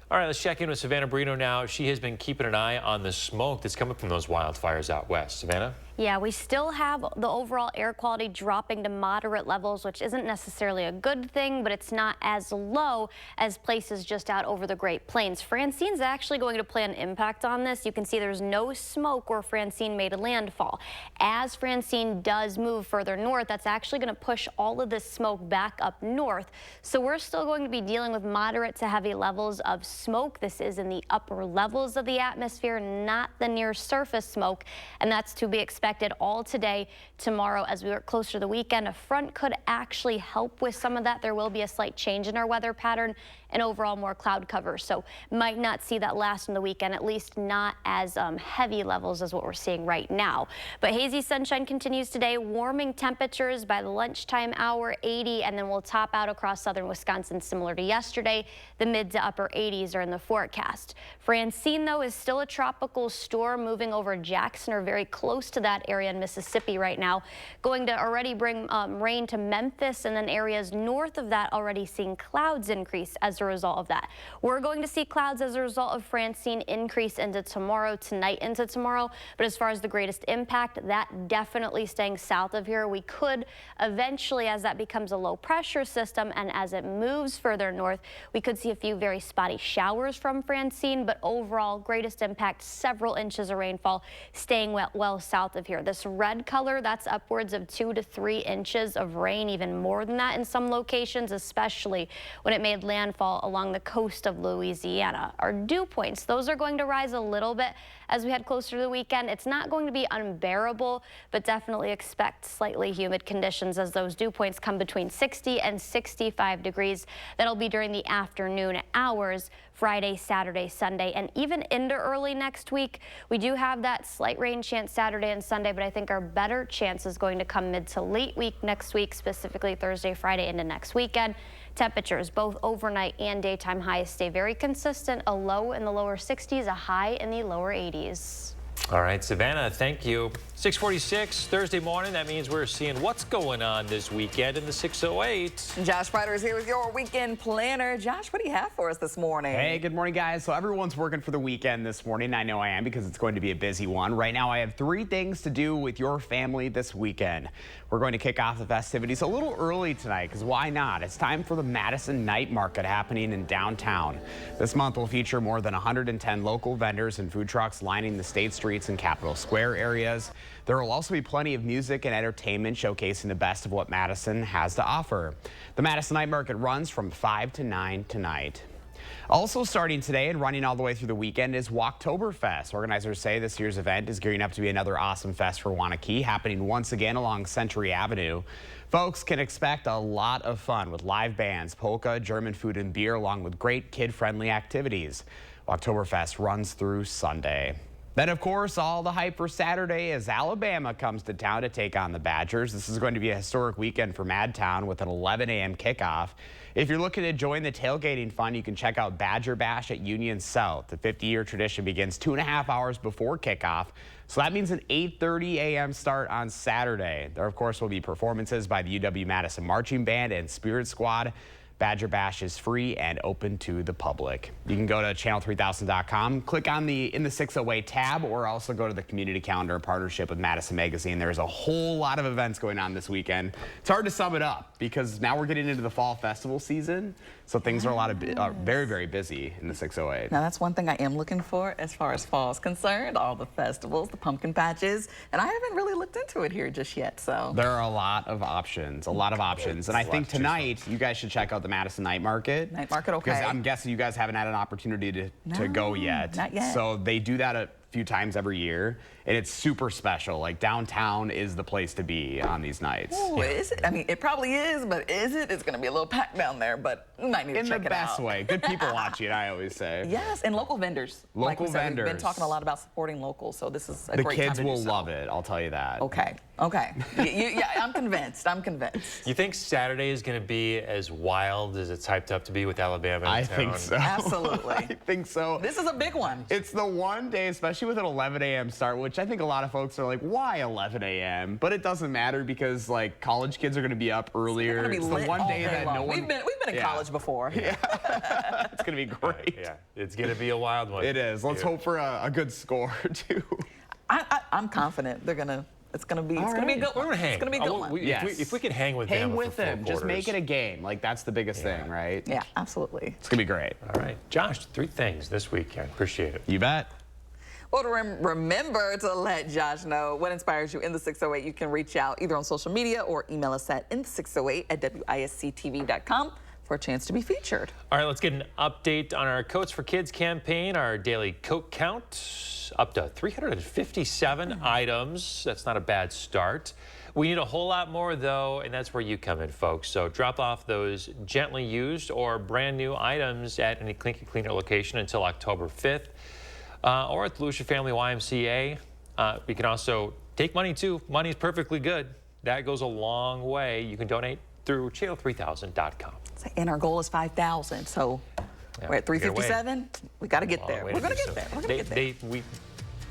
Speaker 1: All right, let's check in with Savannah Brino now. She has been keeping an eye on the smoke that's coming from those wildfires out west. Savannah?
Speaker 3: Yeah, we still have the overall air quality dropping to moderate levels, which isn't necessarily a good thing, but it's not as low as places just out over the Great Plains. Francine's actually going to play an impact on this. You can see there's no smoke where Francine made landfall. As Francine does move further north, that's actually going to push all of this smoke back up north. So we're still going to be dealing with moderate to heavy levels of smoke. This is in the upper levels of the atmosphere, not the near surface smoke, and that's to be expected all today, tomorrow. As we work closer to the weekend, a front could actually help with some of that. There will be a slight change in our weather pattern and overall more cloud cover, so might not see that last in the weekend, at least not as heavy levels as what we're seeing right now. But hazy sunshine continues today, warming temperatures by the lunchtime hour, 80, and then we'll top out across southern Wisconsin similar to yesterday. The mid to upper 80s are in the forecast. Francine, though, is still a tropical storm moving over Jackson or very close to that area in Mississippi right now, going to already bring rain to Memphis, and then areas north of that already seeing clouds increase as a result of that. We're going to see clouds as a result of Francine increase into tomorrow, tonight into tomorrow, but as far as the greatest impact, that definitely staying south of here. We could eventually, as that becomes a low pressure system and as it moves further north, we could see a few very spotty showers from Francine, but overall greatest impact, several inches of rainfall staying well south of here. This red color, that's upwards of 2 to 3 inches of rain, even more than that in some locations, especially when it made landfall along the coast of Louisiana. Our dew points, those are going to rise a little bit as we head closer to the weekend. It's not going to be unbearable, but definitely expect slightly humid conditions as those dew points come between 60 and 65 degrees. That'll be during the afternoon hours, Friday, Saturday, Sunday, and even into early next week. We do have that slight rain chance Saturday and Sunday, but I think our better chance is going to come mid to late week next week, specifically Thursday, Friday into next weekend. Temperatures, both overnight and daytime highs, stay very consistent. A low in the lower 60s, a high in the lower 80s.
Speaker 1: All right, Savannah, thank you. 6:46 Thursday morning. That means we're seeing what's going on this weekend in the 608.
Speaker 2: Josh Ryder is here with your weekend planner. Josh, what do you have for us this morning?
Speaker 4: Hey, good morning, guys. So everyone's working for the weekend this morning. I know I am because it's going to be a busy one. Right now, I have 3 things to do with your family this weekend. We're going to kick off the festivities a little early tonight because why not? It's time for the Madison Night Market happening in downtown. This month will feature more than 110 local vendors and food trucks lining the state streets and Capitol Square areas. There will also be plenty of music and entertainment showcasing the best of what Madison has to offer. The Madison Night Market runs from 5 to 9 tonight. Also starting today and running all the way through the weekend is Walktoberfest. Organizers say this year's event is gearing up to be another awesome fest for Waunakee, happening once again along Century Avenue. Folks can expect a lot of fun with live bands, polka, German food and beer, along with great kid-friendly activities. Walktoberfest runs through Sunday. Then, of course, all the hype for Saturday as Alabama comes to town to take on the Badgers. This is going to be a historic weekend for Madtown with an 11 a.m. kickoff. If you're looking to join the tailgating fun, you can check out Badger Bash at Union South. The 50-year tradition begins 2.5 hours before kickoff, so that means an 8:30 a.m. start on Saturday. There, of course, will be performances by the UW-Madison Marching Band and Spirit Squad. Badger Bash is free and open to the public. You can go to channel3000.com, click on the In the 608 tab, or also go to the community calendar in partnership with Madison Magazine. There's a whole lot of events going on this weekend. It's hard to sum it up because now we're getting into the fall festival season, so things are very, very busy in the 608.
Speaker 2: Now that's one thing I am looking for as far as fall is concerned, all the festivals, the pumpkin patches, and I haven't really looked into it here just yet, so.
Speaker 4: There are a lot of options, And I think tonight you guys should check out the Madison Night Market.
Speaker 2: Night Market, okay.
Speaker 4: Because I'm guessing you guys haven't had an opportunity to go yet.
Speaker 2: Not yet.
Speaker 4: So they do that a few times every year, and it's super special. Like, downtown is the place to be on these nights.
Speaker 2: Ooh, is it? I mean, it probably is, but is it? It's going to be a little packed down there, but you might need to check it out.
Speaker 4: In the best way. Good people watching, I always say.
Speaker 2: Yes, and local vendors.
Speaker 4: Local vendors.
Speaker 2: We've been talking a lot about supporting locals, so this is a great time to do so.
Speaker 4: The kids will love it, I'll tell you that.
Speaker 2: Okay. Yeah, I'm convinced.
Speaker 1: You think Saturday is going to be as wild as it's hyped up to be with Alabama in town?
Speaker 4: I think so.
Speaker 2: Absolutely.
Speaker 4: I think so.
Speaker 2: This is a big one.
Speaker 4: It's the one day, especially with an 11 a.m. start, which I think a lot of folks are like, why 11 a.m.? But it doesn't matter because, like, college kids are going to be up earlier.
Speaker 2: It's the one day that no one... We've been in college before.
Speaker 4: Yeah. It's going to be great.
Speaker 1: Yeah, it's going to be a wild one.
Speaker 4: It is. Let's hope for a good score, too.
Speaker 2: I'm confident they're going to It's gonna be a good one.
Speaker 1: We're gonna hang.
Speaker 2: It's gonna be a good one.
Speaker 1: If we can hang with them.
Speaker 4: Hang with
Speaker 1: for four
Speaker 4: them. Just make it
Speaker 1: quarters.
Speaker 4: a game. Like, that's the biggest thing, right?
Speaker 2: Yeah, absolutely.
Speaker 4: It's gonna be great.
Speaker 1: All right, Josh, 3 things this weekend. Appreciate it.
Speaker 4: You bet.
Speaker 2: Well, remember to let Josh know what inspires you in the 608. You can reach out either on social media or email us at in608@wisctv.com for a chance to be featured.
Speaker 1: All right, let's get an update on our Coats for Kids campaign. Our daily coat count up to 357 items. That's not a bad start. We need a whole lot more, though, and that's where you come in, folks. So drop off those gently used or brand new items at any Clinky Cleaner location until October 5th. Or at the Lucia Family YMCA. We can also take money too. Money is perfectly good. That goes a long way. You can donate through channel3000.com.
Speaker 2: And our goal is 5,000. So we're at 357. We got to get there. We're going to get there. We're going to get there.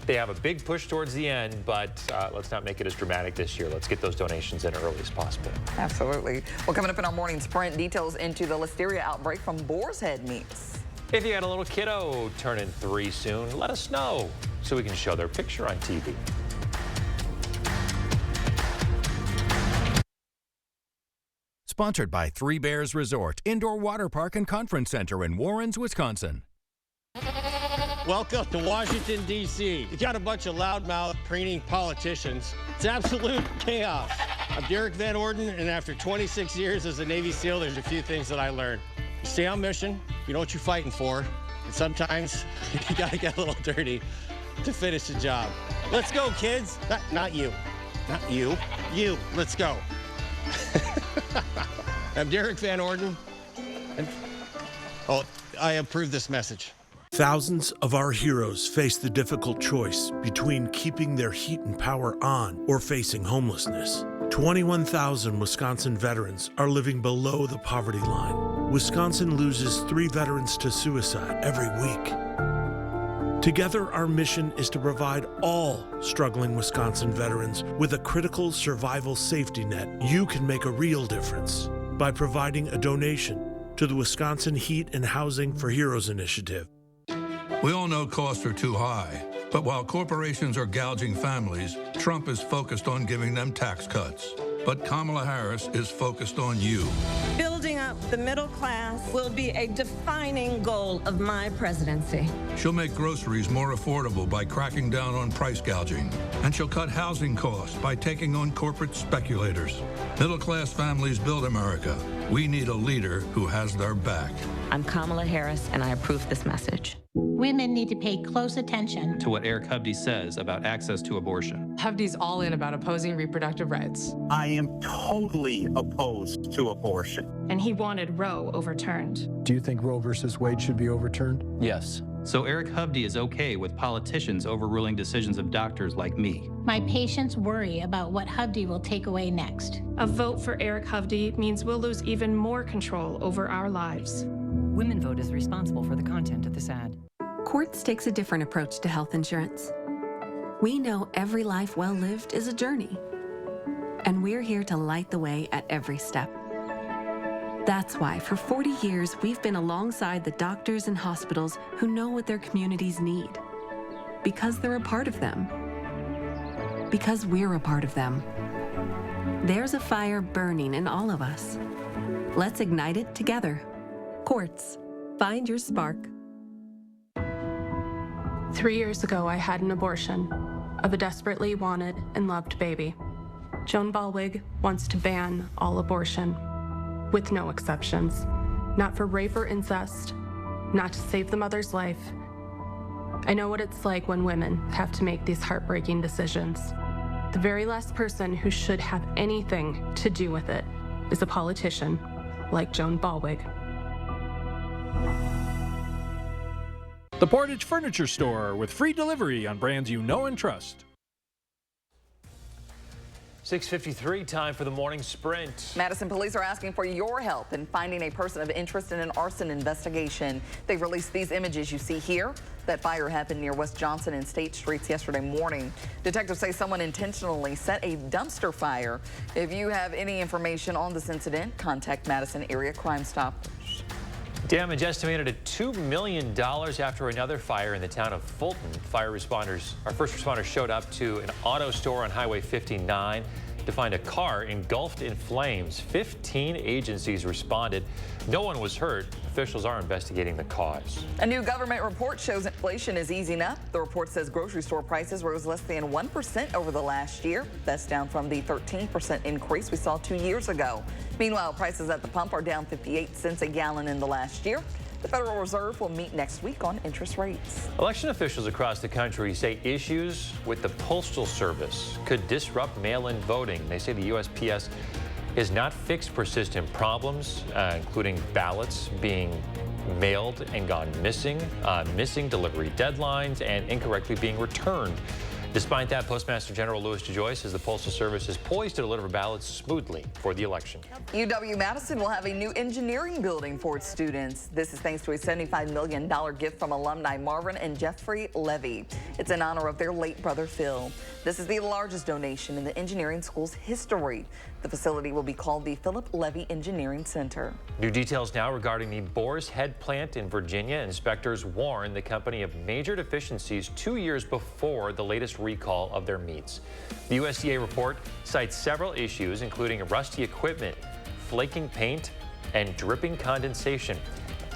Speaker 1: They have a big push towards the end, but let's not make it as dramatic this year. Let's get those donations in early as possible.
Speaker 2: Absolutely. Well, coming up in our morning sprint, details into the listeria outbreak from Boar's Head meats.
Speaker 1: If you got a little kiddo turning 3 soon, let us know so we can show their picture on TV.
Speaker 43: Sponsored by Three Bears Resort, Indoor Water Park and Conference Center in Warrens, Wisconsin.
Speaker 5: Welcome to Washington, D.C. You got a bunch of loudmouth, preening politicians. It's absolute chaos. I'm Derek Van Orden, and after 26 years as a Navy SEAL, there's a few things that I learned. You stay on mission, you know what you're fighting for, and sometimes you gotta get a little dirty to finish the job. Let's go, kids. Not you. Not you. You. Let's go. I'm Derek Van Orden, and I approve this message.
Speaker 6: Thousands of our heroes face the difficult choice between keeping their heat and power on or facing homelessness. 21,000 Wisconsin veterans are living below the poverty line. Wisconsin loses 3 veterans to suicide every week. Together, our mission is to provide all struggling Wisconsin veterans with a critical survival safety net. You can make a real difference by providing a donation to the Wisconsin Heat and Housing for Heroes initiative.
Speaker 7: We all know costs are too high, but while corporations are gouging families, Trump is focused on giving them tax cuts. But Kamala Harris is focused on you.
Speaker 37: Building up the middle class will be a defining goal of my presidency.
Speaker 7: She'll make groceries more affordable by cracking down on price gouging. And she'll cut housing costs by taking on corporate speculators. Middle-class families build America. We need a leader who has their back.
Speaker 8: I'm Kamala Harris, and I approve this message.
Speaker 9: Women need to pay close attention
Speaker 11: to what Eric Hovde says about access to abortion.
Speaker 10: Hovde's all in about opposing reproductive rights.
Speaker 12: I am totally opposed to abortion.
Speaker 9: And he wanted Roe overturned.
Speaker 13: Do you think Roe versus Wade should be overturned?
Speaker 11: Yes. So Eric Hovde is okay with politicians overruling decisions of doctors like me.
Speaker 9: My patients worry about what Hovde will take away next.
Speaker 14: A vote for Eric Hovde means we'll lose even more control over our lives.
Speaker 15: Women Vote is responsible for the content of this ad.
Speaker 16: Quartz takes a different approach to health insurance. We know every life well lived is a journey, and we're here to light the way at every step. That's why for 40 years, we've been alongside the doctors and hospitals who know what their communities need, because they're a part of them, because we're a part of them. There's a fire burning in all of us. Let's ignite it together. Quartz, find your spark.
Speaker 14: 3 years ago, I had an abortion of a desperately wanted and loved baby. Joan Ballwig wants to ban all abortion, with no exceptions. Not for rape or incest, not to save the mother's life. I know what it's like when women have to make these heartbreaking decisions. The very last person who should have anything to do with it is a politician like Joan Ballwig.
Speaker 17: The Portage Furniture Store, with free delivery on brands you know and trust.
Speaker 1: 6:53, time for the morning sprint.
Speaker 2: Madison police are asking for your help in finding a person of interest in an arson investigation. They released these images you see here. That fire happened near West Johnson and State Streets yesterday morning. Detectives say someone intentionally set a dumpster fire. If you have any information on this incident, contact Madison Area Crime Stoppers.
Speaker 1: Damage estimated at $2 million after another fire in the town of Fulton. Our first responders showed up to an auto store on Highway 59 to find a car engulfed in flames. 15 agencies responded. No one was hurt. Officials are investigating the cause.
Speaker 2: A new government report shows inflation is easing up. The report says grocery store prices rose less than 1% over the last year. That's down from the 13% increase we saw 2 years ago. Meanwhile, prices at the pump are down 58 cents a gallon in the last year. The Federal Reserve will meet next week on interest rates.
Speaker 1: Election officials across the country say issues with the Postal Service could disrupt mail-in voting. They say the USPS has not fixed persistent problems, including ballots being mailed and gone missing, missing delivery deadlines, and incorrectly being returned. Despite that, Postmaster General Louis DeJoy says the Postal Service is poised to deliver ballots smoothly for the election.
Speaker 2: UW-Madison will have a new engineering building for its students. This is thanks to a $75 million gift from alumni Marvin and Jeffrey Levy. It's in honor of their late brother, Phil. This is the largest donation in the engineering school's history. The facility will be called the Philip Levy Engineering Center.
Speaker 1: New details now regarding the Boar's Head plant in Virginia. Inspectors warned the company of major deficiencies 2 years before the latest recall of their meats. The USDA report cites several issues, including rusty equipment, flaking paint, and dripping condensation.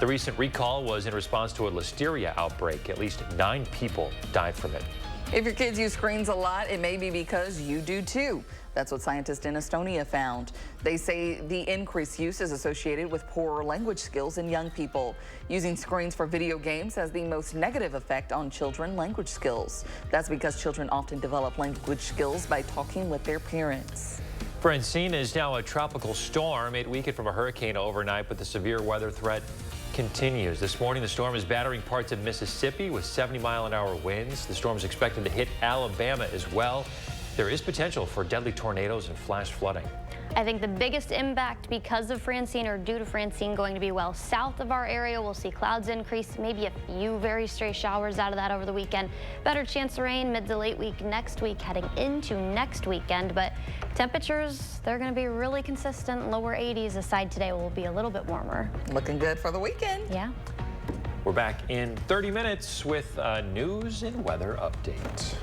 Speaker 1: The recent recall was in response to a listeria outbreak. At least 9 people died from it.
Speaker 2: If your kids use screens a lot, it may be because you do too. That's what scientists in Estonia found. They say the increased use is associated with poorer language skills in young people. Using screens for video games has the most negative effect on children's language skills. That's because children often develop language skills by talking with their parents.
Speaker 1: Francine is now a tropical storm. It weakened from a hurricane overnight, but the severe weather threat continues. This morning, the storm is battering parts of Mississippi with 70-mile-an-hour winds. The storm is expected to hit Alabama as well. There is potential for deadly tornadoes and flash flooding.
Speaker 3: I think the biggest impact because of Francine or due to Francine going to be well south of our area. We'll see clouds increase, maybe a few very stray showers out of that over the weekend. Better chance of rain mid to late week next week heading into next weekend. But temperatures, they're going to be really consistent. Lower 80s aside today will be a little bit warmer.
Speaker 2: Looking good for the weekend.
Speaker 3: Yeah.
Speaker 1: We're back in 30 minutes with a news and weather update.